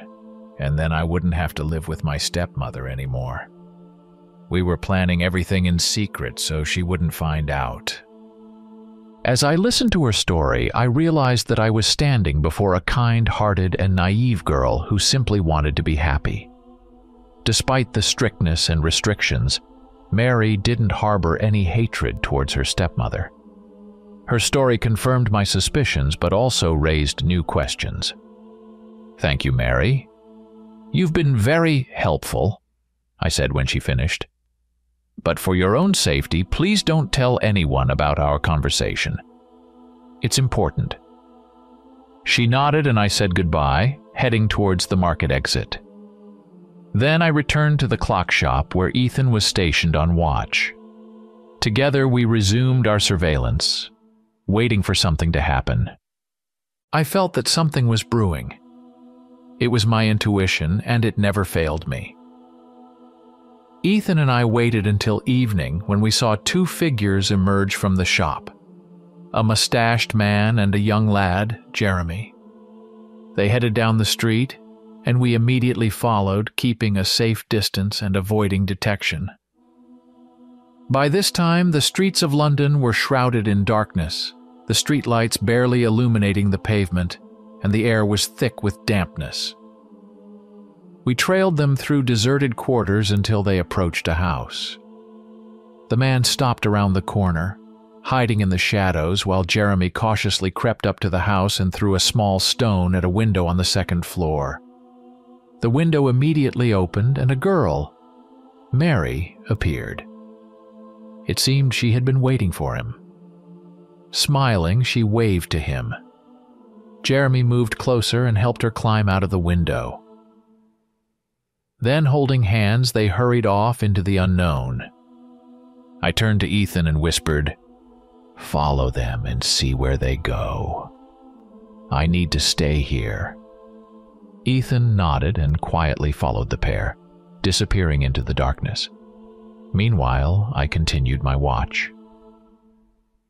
and then I wouldn't have to live with my stepmother anymore. We were planning everything in secret so she wouldn't find out." As I listened to her story, I realized that I was standing before a kind-hearted and naive girl who simply wanted to be happy. Despite the strictness and restrictions, Mary didn't harbor any hatred towards her stepmother. Her story confirmed my suspicions, but also raised new questions. "Thank you, Mary. You've been very helpful," I said when she finished. "But for your own safety, please don't tell anyone about our conversation. It's important." She nodded and I said goodbye, heading towards the market exit. Then I returned to the clock shop where Ethan was stationed on watch. Together we resumed our surveillance, waiting for something to happen. I felt that something was brewing. It was my intuition, and it never failed me. Ethan and I waited until evening when we saw 2 figures emerge from the shop. A mustached man and a young lad, Jeremy. They headed down the street, and we immediately followed, keeping a safe distance and avoiding detection. By this time, the streets of London were shrouded in darkness, the streetlights barely illuminating the pavement, and the air was thick with dampness. We trailed them through deserted quarters until they approached a house. The man stopped around the corner, hiding in the shadows while Jeremy cautiously crept up to the house and threw a small stone at a window on the second floor. The window immediately opened and a girl, Mary, appeared. It seemed she had been waiting for him. Smiling, she waved to him. Jeremy moved closer and helped her climb out of the window. Then, holding hands, they hurried off into the unknown. I turned to Ethan and whispered, "Follow them and see where they go. I need to stay here." Ethan nodded and quietly followed the pair, disappearing into the darkness. Meanwhile, I continued my watch.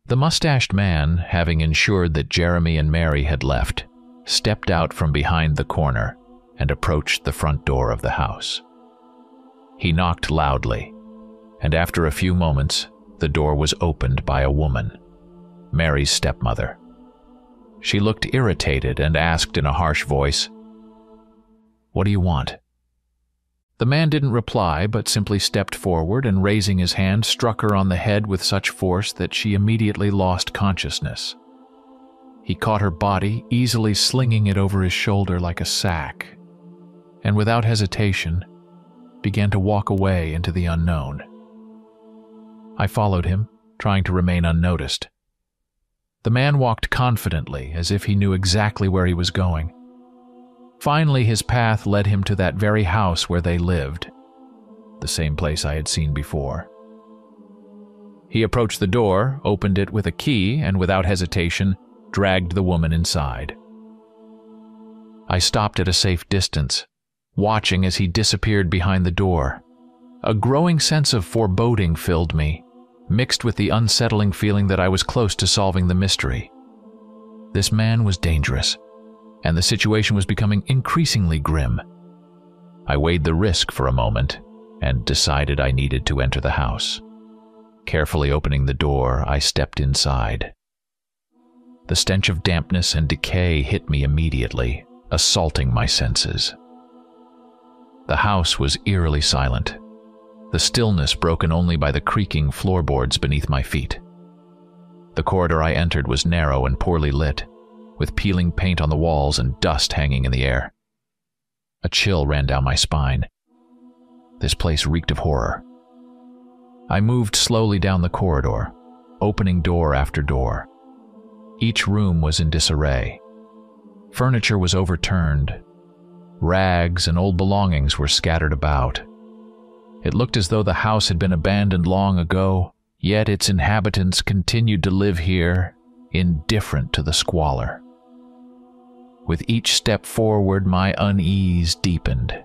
The mustached man, having ensured that Jeremy and Mary had left, stepped out from behind the corner and approached the front door of the house. He knocked loudly, and after a few moments, the door was opened by a woman, Mary's stepmother. She looked irritated and asked in a harsh voice, "What do you want?" The man didn't reply, but simply stepped forward and, raising his hand, struck her on the head with such force that she immediately lost consciousness. He caught her body, easily slinging it over his shoulder like a sack, and without hesitation, began to walk away into the unknown. I followed him, trying to remain unnoticed. The man walked confidently, as if he knew exactly where he was going. Finally, his path led him to that very house where they lived, the same place I had seen before. He approached the door, opened it with a key, and without hesitation, dragged the woman inside. I stopped at a safe distance, watching as he disappeared behind the door. A growing sense of foreboding filled me, mixed with the unsettling feeling that I was close to solving the mystery. This man was dangerous, and the situation was becoming increasingly grim. I weighed the risk for a moment and decided I needed to enter the house. Carefully opening the door, I stepped inside. The stench of dampness and decay hit me immediately, assaulting my senses. The house was eerily silent, the stillness broken only by the creaking floorboards beneath my feet. The corridor I entered was narrow and poorly lit, with peeling paint on the walls and dust hanging in the air. A chill ran down my spine. This place reeked of horror. I moved slowly down the corridor, opening door after door. Each room was in disarray. Furniture was overturned. Rags and old belongings were scattered about. It looked as though the house had been abandoned long ago, yet its inhabitants continued to live here, indifferent to the squalor. With each step forward, my unease deepened.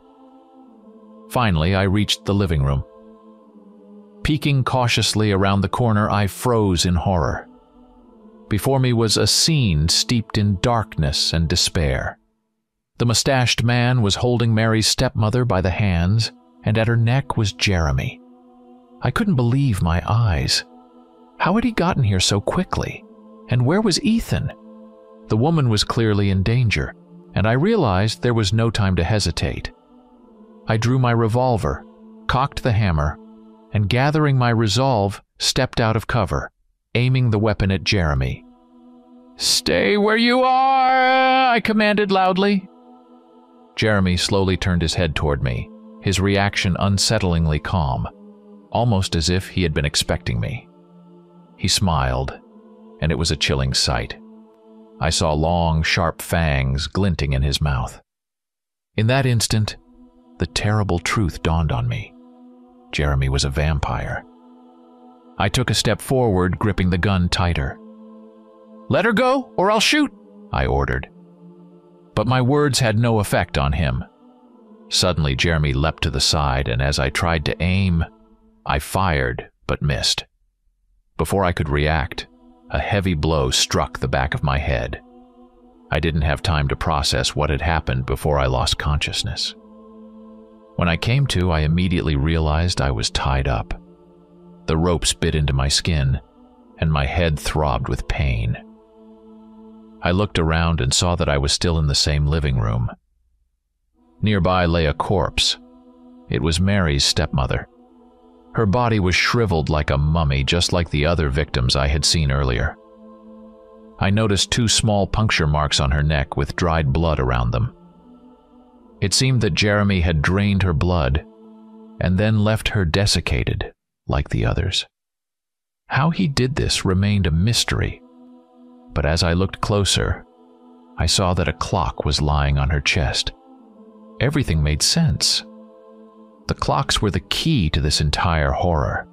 Finally, I reached the living room. Peeking cautiously around the corner, I froze in horror. Before me was a scene steeped in darkness and despair. The mustached man was holding Mary's stepmother by the hands, and at her neck was Jeremy. I couldn't believe my eyes. How had he gotten here so quickly? And where was Ethan? The woman was clearly in danger, and I realized there was no time to hesitate. I drew my revolver, cocked the hammer, and gathering my resolve, stepped out of cover, aiming the weapon at Jeremy. "Stay where you are!" I commanded loudly. Jeremy slowly turned his head toward me, his reaction unsettlingly calm, almost as if he had been expecting me. He smiled, and it was a chilling sight. I saw long, sharp fangs glinting in his mouth. In that instant, the terrible truth dawned on me. Jeremy was a vampire. I took a step forward, gripping the gun tighter. "Let her go, or I'll shoot," I ordered. But my words had no effect on him. Suddenly, Jeremy leapt to the side, and as I tried to aim, I fired but missed. Before I could react, a heavy blow struck the back of my head. I didn't have time to process what had happened before I lost consciousness. When I came to, I immediately realized I was tied up. The ropes bit into my skin, and my head throbbed with pain. I looked around and saw that I was still in the same living room. Nearby lay a corpse. It was Mary's stepmother. Her body was shriveled like a mummy, just like the other victims I had seen earlier. I noticed 2 small puncture marks on her neck with dried blood around them. It seemed that Jeremy had drained her blood and then left her desiccated like the others. How he did this remained a mystery, but as I looked closer, I saw that a clock was lying on her chest. Everything made sense. The clocks were the key to this entire horror.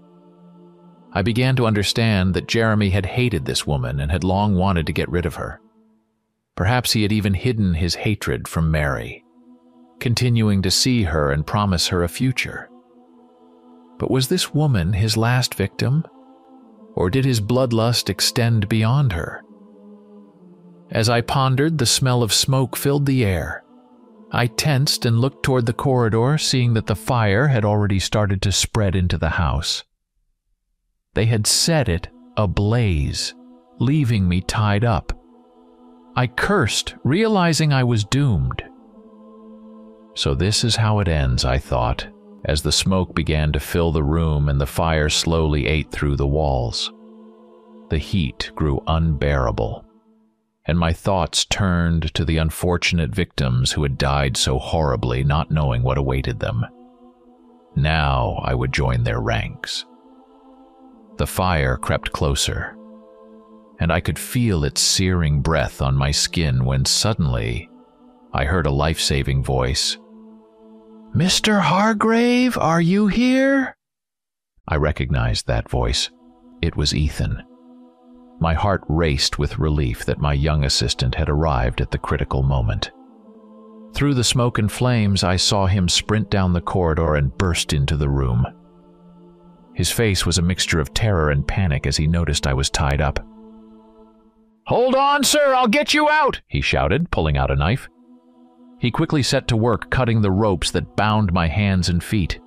I began to understand that Jeremy had hated this woman and had long wanted to get rid of her. Perhaps he had even hidden his hatred from Mary, continuing to see her and promise her a future. But was this woman his last victim, or did his bloodlust extend beyond her? As I pondered, the smell of smoke filled the air. I tensed and looked toward the corridor, seeing that the fire had already started to spread into the house. They had set it ablaze, leaving me tied up. I cursed, realizing I was doomed. So this is how it ends, I thought, as the smoke began to fill the room and the fire slowly ate through the walls. The heat grew unbearable, and my thoughts turned to the unfortunate victims who had died so horribly, not knowing what awaited them. Now I would join their ranks. The fire crept closer, and I could feel its searing breath on my skin when suddenly I heard a life-saving voice. "Mr. Hargrave, are you here?" I recognized that voice. It was Ethan. My heart raced with relief that my young assistant had arrived at the critical moment. Through the smoke and flames, I saw him sprint down the corridor and burst into the room. His face was a mixture of terror and panic as he noticed I was tied up. "Hold on, sir, I'll get you out!" he shouted, pulling out a knife. He quickly set to work cutting the ropes that bound my hands and feet.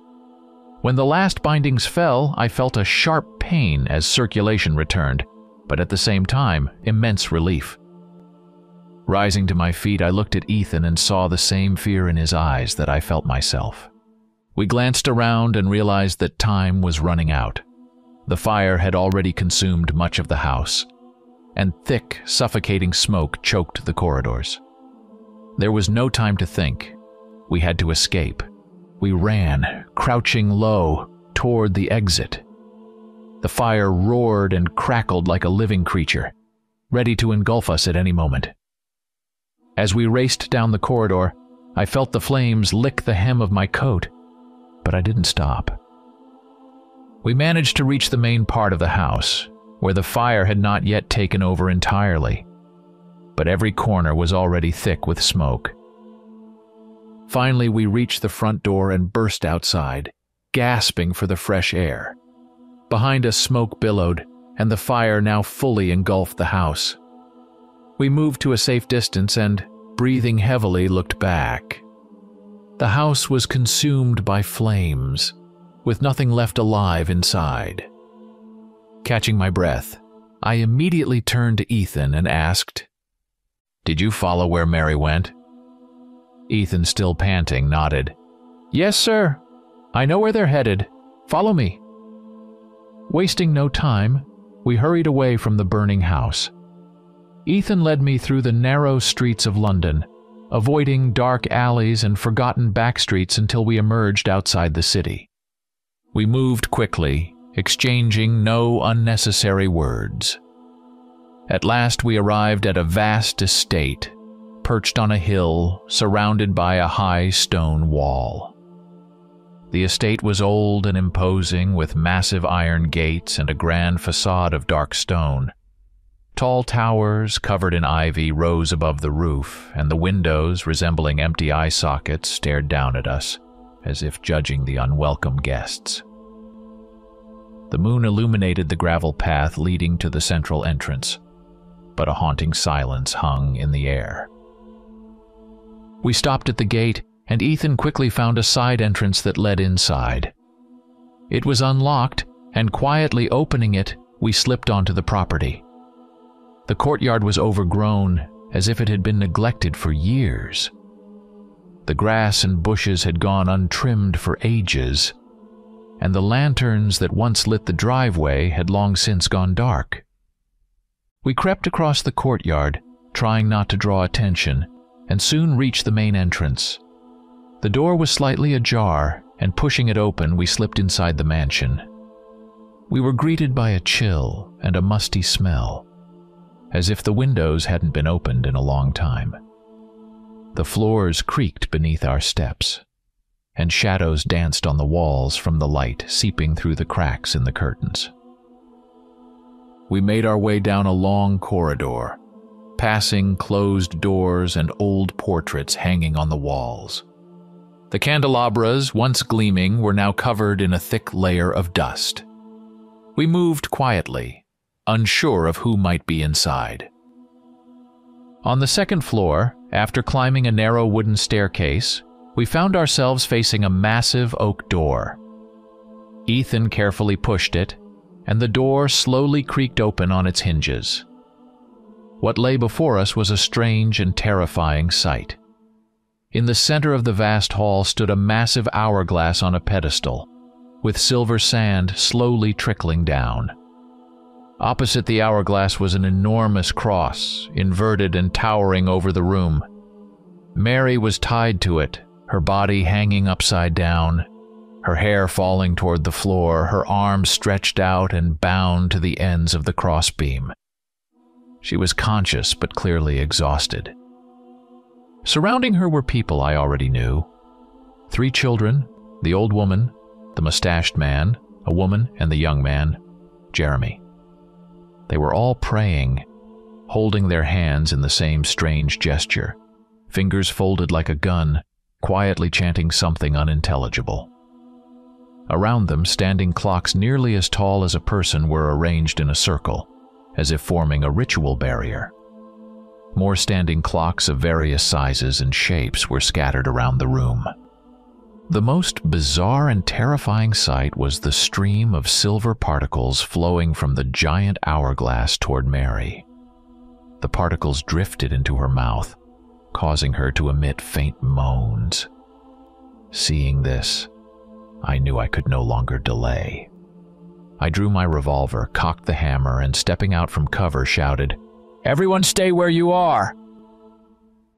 When the last bindings fell, I felt a sharp pain as circulation returned, but at the same time, immense relief. Rising to my feet, I looked at Ethan and saw the same fear in his eyes that I felt myself. We glanced around and realized that time was running out. The fire had already consumed much of the house, and thick, suffocating smoke choked the corridors. There was no time to think. We had to escape. We ran, crouching low, toward the exit. The fire roared and crackled like a living creature, ready to engulf us at any moment. As we raced down the corridor, I felt the flames lick the hem of my coat, but I didn't stop. We managed to reach the main part of the house, where the fire had not yet taken over entirely, but every corner was already thick with smoke. Finally, we reached the front door and burst outside, gasping for the fresh air. Behind us, smoke billowed, and the fire now fully engulfed the house. We moved to a safe distance and, breathing heavily, looked back. The house was consumed by flames, with nothing left alive inside. Catching my breath, I immediately turned to Ethan and asked, "Did you follow where Mary went?" Ethan, still panting, nodded. "Yes, sir. I know where they're headed. Follow me." Wasting no time, we hurried away from the burning house. Ethan led me through the narrow streets of London, avoiding dark alleys and forgotten back streets until we emerged outside the city. We moved quickly, exchanging no unnecessary words. At last we arrived at a vast estate, perched on a hill, surrounded by a high stone wall. The estate was old and imposing, with massive iron gates and a grand facade of dark stone. Tall towers covered in ivy rose above the roof, and the windows, resembling empty eye sockets, stared down at us, as if judging the unwelcome guests. The moon illuminated the gravel path leading to the central entrance. but a haunting silence hung in the air. We stopped at the gate, and Ethan quickly found a side entrance that led inside. It was unlocked, and quietly opening it, we slipped onto the property. The courtyard was overgrown, as if it had been neglected for years. The grass and bushes had gone untrimmed for ages, and the lanterns that once lit the driveway had long since gone dark. We crept across the courtyard, trying not to draw attention, and soon reached the main entrance. The door was slightly ajar, and pushing it open, we slipped inside the mansion. We were greeted by a chill and a musty smell, as if the windows hadn't been opened in a long time. The floors creaked beneath our steps, and shadows danced on the walls from the light seeping through the cracks in the curtains. We made our way down a long corridor, passing closed doors and old portraits hanging on the walls. The candelabras, once gleaming, were now covered in a thick layer of dust. We moved quietly, unsure of who might be inside. On the second floor, after climbing a narrow wooden staircase, we found ourselves facing a massive oak door. Ethan carefully pushed it, and the door slowly creaked open on its hinges. What lay before us was a strange and terrifying sight. In the center of the vast hall stood a massive hourglass on a pedestal, with silver sand slowly trickling down. Opposite the hourglass was an enormous cross, inverted and towering over the room. Mary was tied to it, her body hanging upside down, her hair falling toward the floor, her arms stretched out and bound to the ends of the crossbeam. She was conscious but clearly exhausted. Surrounding her were people I already knew. 3 children, the old woman, the mustached man, a woman, and the young man, Jeremy. They were all praying, holding their hands in the same strange gesture, fingers folded like a gun, quietly chanting something unintelligible. Around them, standing clocks nearly as tall as a person were arranged in a circle, as if forming a ritual barrier. More standing clocks of various sizes and shapes were scattered around the room. The most bizarre and terrifying sight was the stream of silver particles flowing from the giant hourglass toward Mary. The particles drifted into her mouth, causing her to emit faint moans. Seeing this, I knew I could no longer delay. I drew my revolver, cocked the hammer, and stepping out from cover, shouted, "Everyone stay where you are!"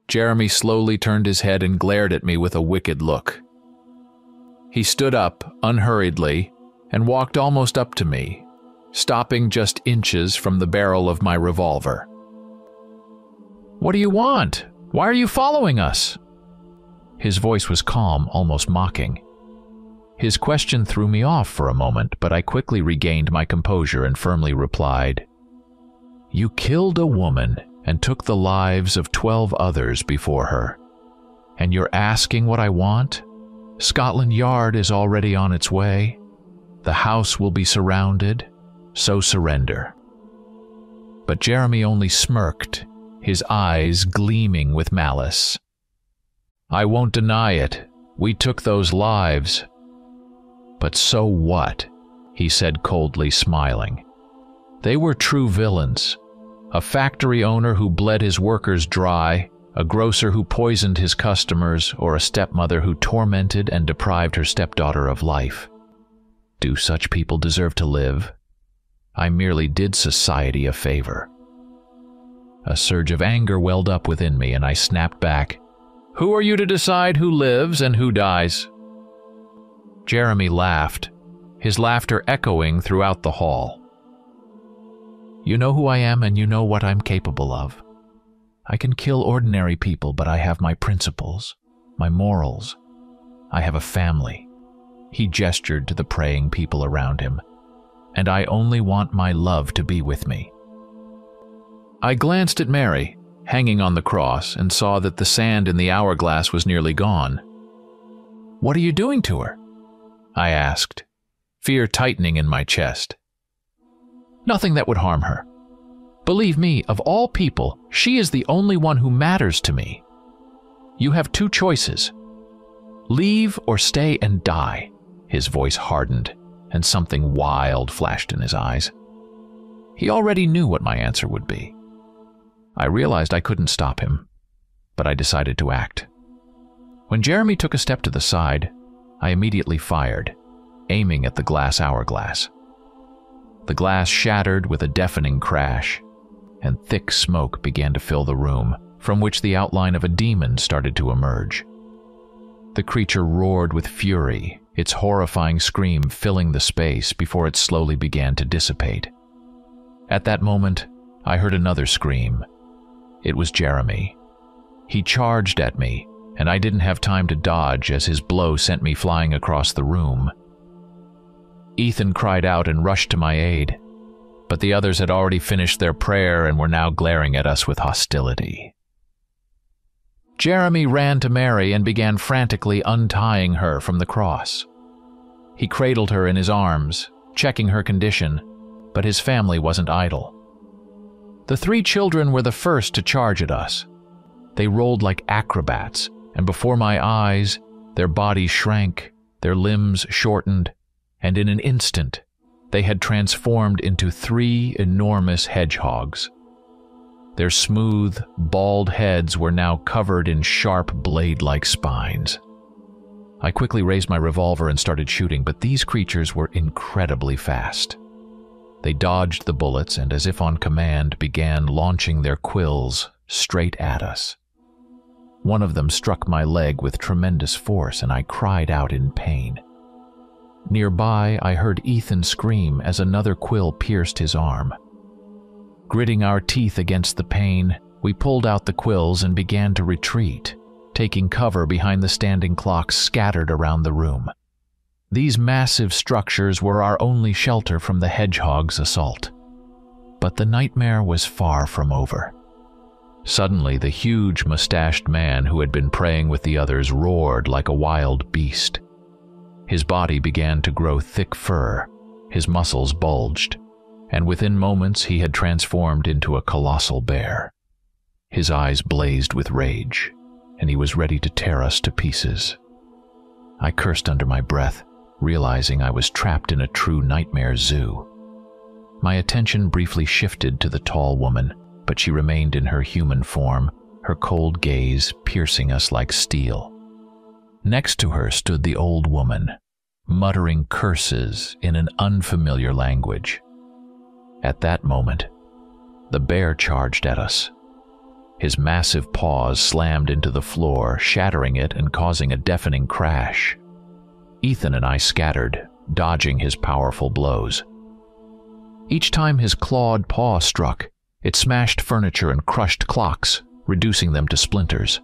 Jeremy slowly turned his head and glared at me with a wicked look. He stood up, unhurriedly, and walked almost up to me, stopping just inches from the barrel of my revolver. "What do you want? Why are you following us?" His voice was calm, almost mocking. His question threw me off for a moment, but I quickly regained my composure and firmly replied, "You killed a woman and took the lives of 12 others before her. And you're asking what I want? Scotland Yard is already on its way. The house will be surrounded, so surrender." But Jeremy only smirked, his eyes gleaming with malice. "I won't deny it. We took those lives. But so what?" he said coldly, smiling. "They were true villains. A factory owner who bled his workers dry, a grocer who poisoned his customers, or a stepmother who tormented and deprived her stepdaughter of life. Do such people deserve to live? I merely did society a favor." A surge of anger welled up within me, and I snapped back, "Who are you to decide who lives and who dies?" Jeremy laughed, his laughter echoing throughout the hall. "You know who I am and you know what I'm capable of. I can kill ordinary people, but I have my principles, my morals. I have a family." He gestured to the praying people around him. "And I only want my love to be with me." I glanced at Mary, hanging on the cross, and saw that the sand in the hourglass was nearly gone. "What are you doing to her?" I asked, fear tightening in my chest. "Nothing that would harm her. Believe me, of all people, she is the only one who matters to me. You have two choices. Leave or stay and die." His voice hardened, and something wild flashed in his eyes. He already knew what my answer would be. I realized I couldn't stop him, but I decided to act. When Jeremy took a step to the side, I immediately fired, aiming at the glass hourglass. The glass shattered with a deafening crash, and thick smoke began to fill the room, from which the outline of a demon started to emerge. The creature roared with fury, its horrifying scream filling the space before it slowly began to dissipate. At that moment, I heard another scream. It was Jeremy. He charged at me, and I didn't have time to dodge as his blow sent me flying across the room. Ethan cried out and rushed to my aid, but the others had already finished their prayer and were now glaring at us with hostility. Jeremy ran to Mary and began frantically untying her from the cross. He cradled her in his arms, checking her condition, but his family wasn't idle. The 3 children were the first to charge at us. They rolled like acrobats, and before my eyes, their bodies shrank, their limbs shortened, and in an instant, they had transformed into 3 enormous hedgehogs. Their smooth, bald heads were now covered in sharp, blade-like spines. I quickly raised my revolver and started shooting, but these creatures were incredibly fast. They dodged the bullets and, as if on command, began launching their quills straight at us. One of them struck my leg with tremendous force, and I cried out in pain. Nearby, I heard Ethan scream as another quill pierced his arm. Gritting our teeth against the pain, we pulled out the quills and began to retreat, taking cover behind the standing clocks scattered around the room. These massive structures were our only shelter from the hedgehog's assault. But the nightmare was far from over. Suddenly, the huge mustached man who had been praying with the others roared like a wild beast. His body began to grow thick fur, his muscles bulged, and within moments he had transformed into a colossal bear. His eyes blazed with rage, and he was ready to tear us to pieces. I cursed under my breath, realizing I was trapped in a true nightmare zoo. My attention briefly shifted to the tall woman, but she remained in her human form, her cold gaze piercing us like steel. Next to her stood the old woman, muttering curses in an unfamiliar language. At that moment, the bear charged at us. His massive paws slammed into the floor, shattering it and causing a deafening crash. Ethan and I scattered, dodging his powerful blows. Each time his clawed paw struck, it smashed furniture and crushed clocks, reducing them to splinters.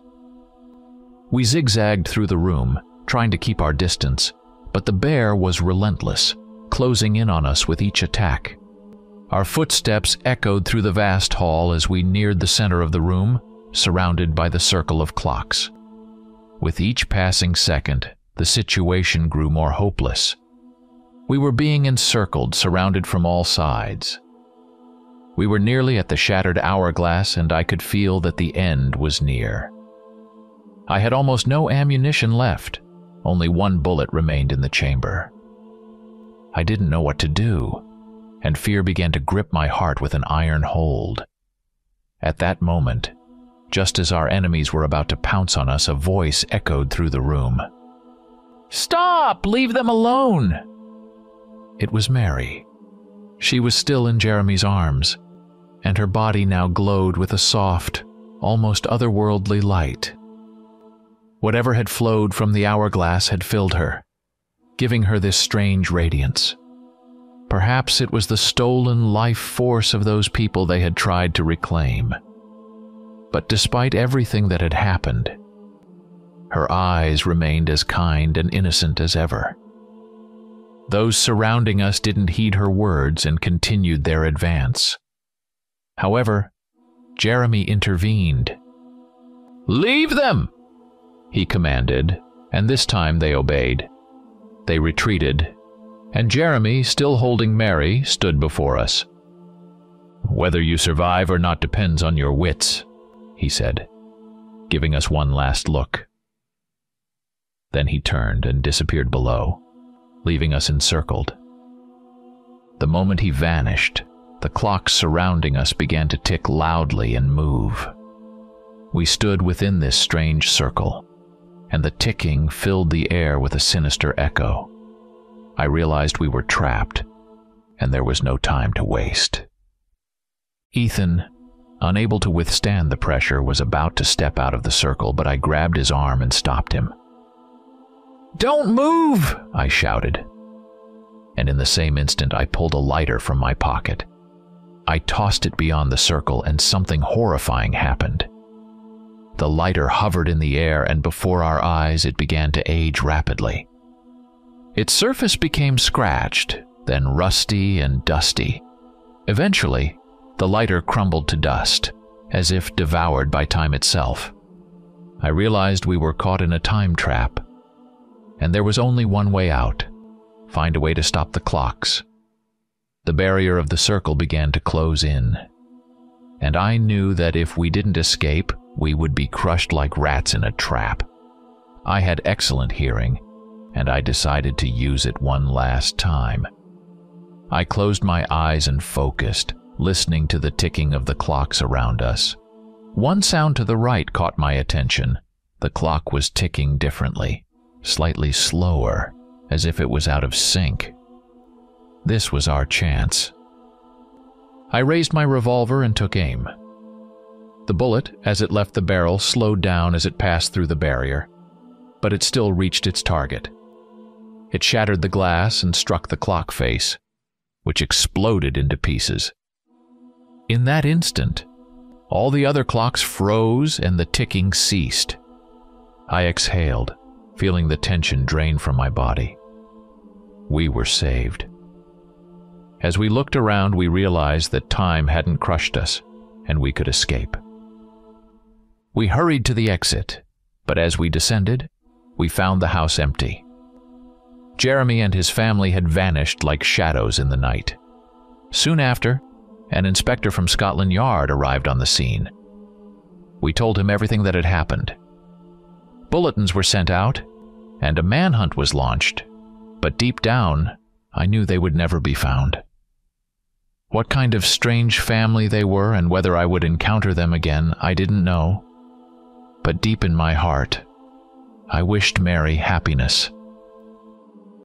We zigzagged through the room, trying to keep our distance, but the bear was relentless, closing in on us with each attack. Our footsteps echoed through the vast hall as we neared the center of the room, surrounded by the circle of clocks. With each passing second, the situation grew more hopeless. We were being encircled, surrounded from all sides. We were nearly at the shattered hourglass, and I could feel that the end was near. I had almost no ammunition left. Only 1 bullet remained in the chamber. I didn't know what to do, and fear began to grip my heart with an iron hold. At that moment, just as our enemies were about to pounce on us, a voice echoed through the room. "Stop! Leave them alone!" It was Mary. She was still in Jeremy's arms, and her body now glowed with a soft, almost otherworldly light. Whatever had flowed from the hourglass had filled her, giving her this strange radiance. Perhaps it was the stolen life force of those people they had tried to reclaim. But despite everything that had happened, her eyes remained as kind and innocent as ever. Those surrounding us didn't heed her words and continued their advance. However, Jeremy intervened. "Leave them!" he commanded, and this time they obeyed. They retreated, and Jeremy, still holding Mary, stood before us. "Whether you survive or not depends on your wits," he said, giving us one last look. Then he turned and disappeared below, leaving us encircled. The moment he vanished, the clocks surrounding us began to tick loudly and move. We stood within this strange circle, and the ticking filled the air with a sinister echo. I realized we were trapped, and there was no time to waste. Ethan, unable to withstand the pressure, was about to step out of the circle, but I grabbed his arm and stopped him. "Don't move!" I shouted. And in the same instant I pulled a lighter from my pocket. I tossed it beyond the circle, and something horrifying happened. The lighter hovered in the air, and before our eyes it began to age rapidly. Its surface became scratched, then rusty and dusty. Eventually, the lighter crumbled to dust, as if devoured by time itself. I realized we were caught in a time trap, and there was only one way out: find a way to stop the clocks. The barrier of the circle began to close in, and I knew that if we didn't escape, we would be crushed like rats in a trap. I had excellent hearing, and I decided to use it one last time. I closed my eyes and focused, listening to the ticking of the clocks around us. One sound to the right caught my attention. The clock was ticking differently, slightly slower, as if it was out of sync. This was our chance. I raised my revolver and took aim. The bullet, as it left the barrel, slowed down as it passed through the barrier, but it still reached its target. It shattered the glass and struck the clock face, which exploded into pieces. In that instant, all the other clocks froze and the ticking ceased. I exhaled, feeling the tension drain from my body. We were saved. As we looked around, we realized that time hadn't crushed us, and we could escape. We hurried to the exit, but as we descended, we found the house empty. Jeremy and his family had vanished like shadows in the night. Soon after, an inspector from Scotland Yard arrived on the scene. We told him everything that had happened. Bulletins were sent out, and a manhunt was launched, but deep down, I knew they would never be found. What kind of strange family they were and whether I would encounter them again, I didn't know. But deep in my heart, I wished Mary happiness.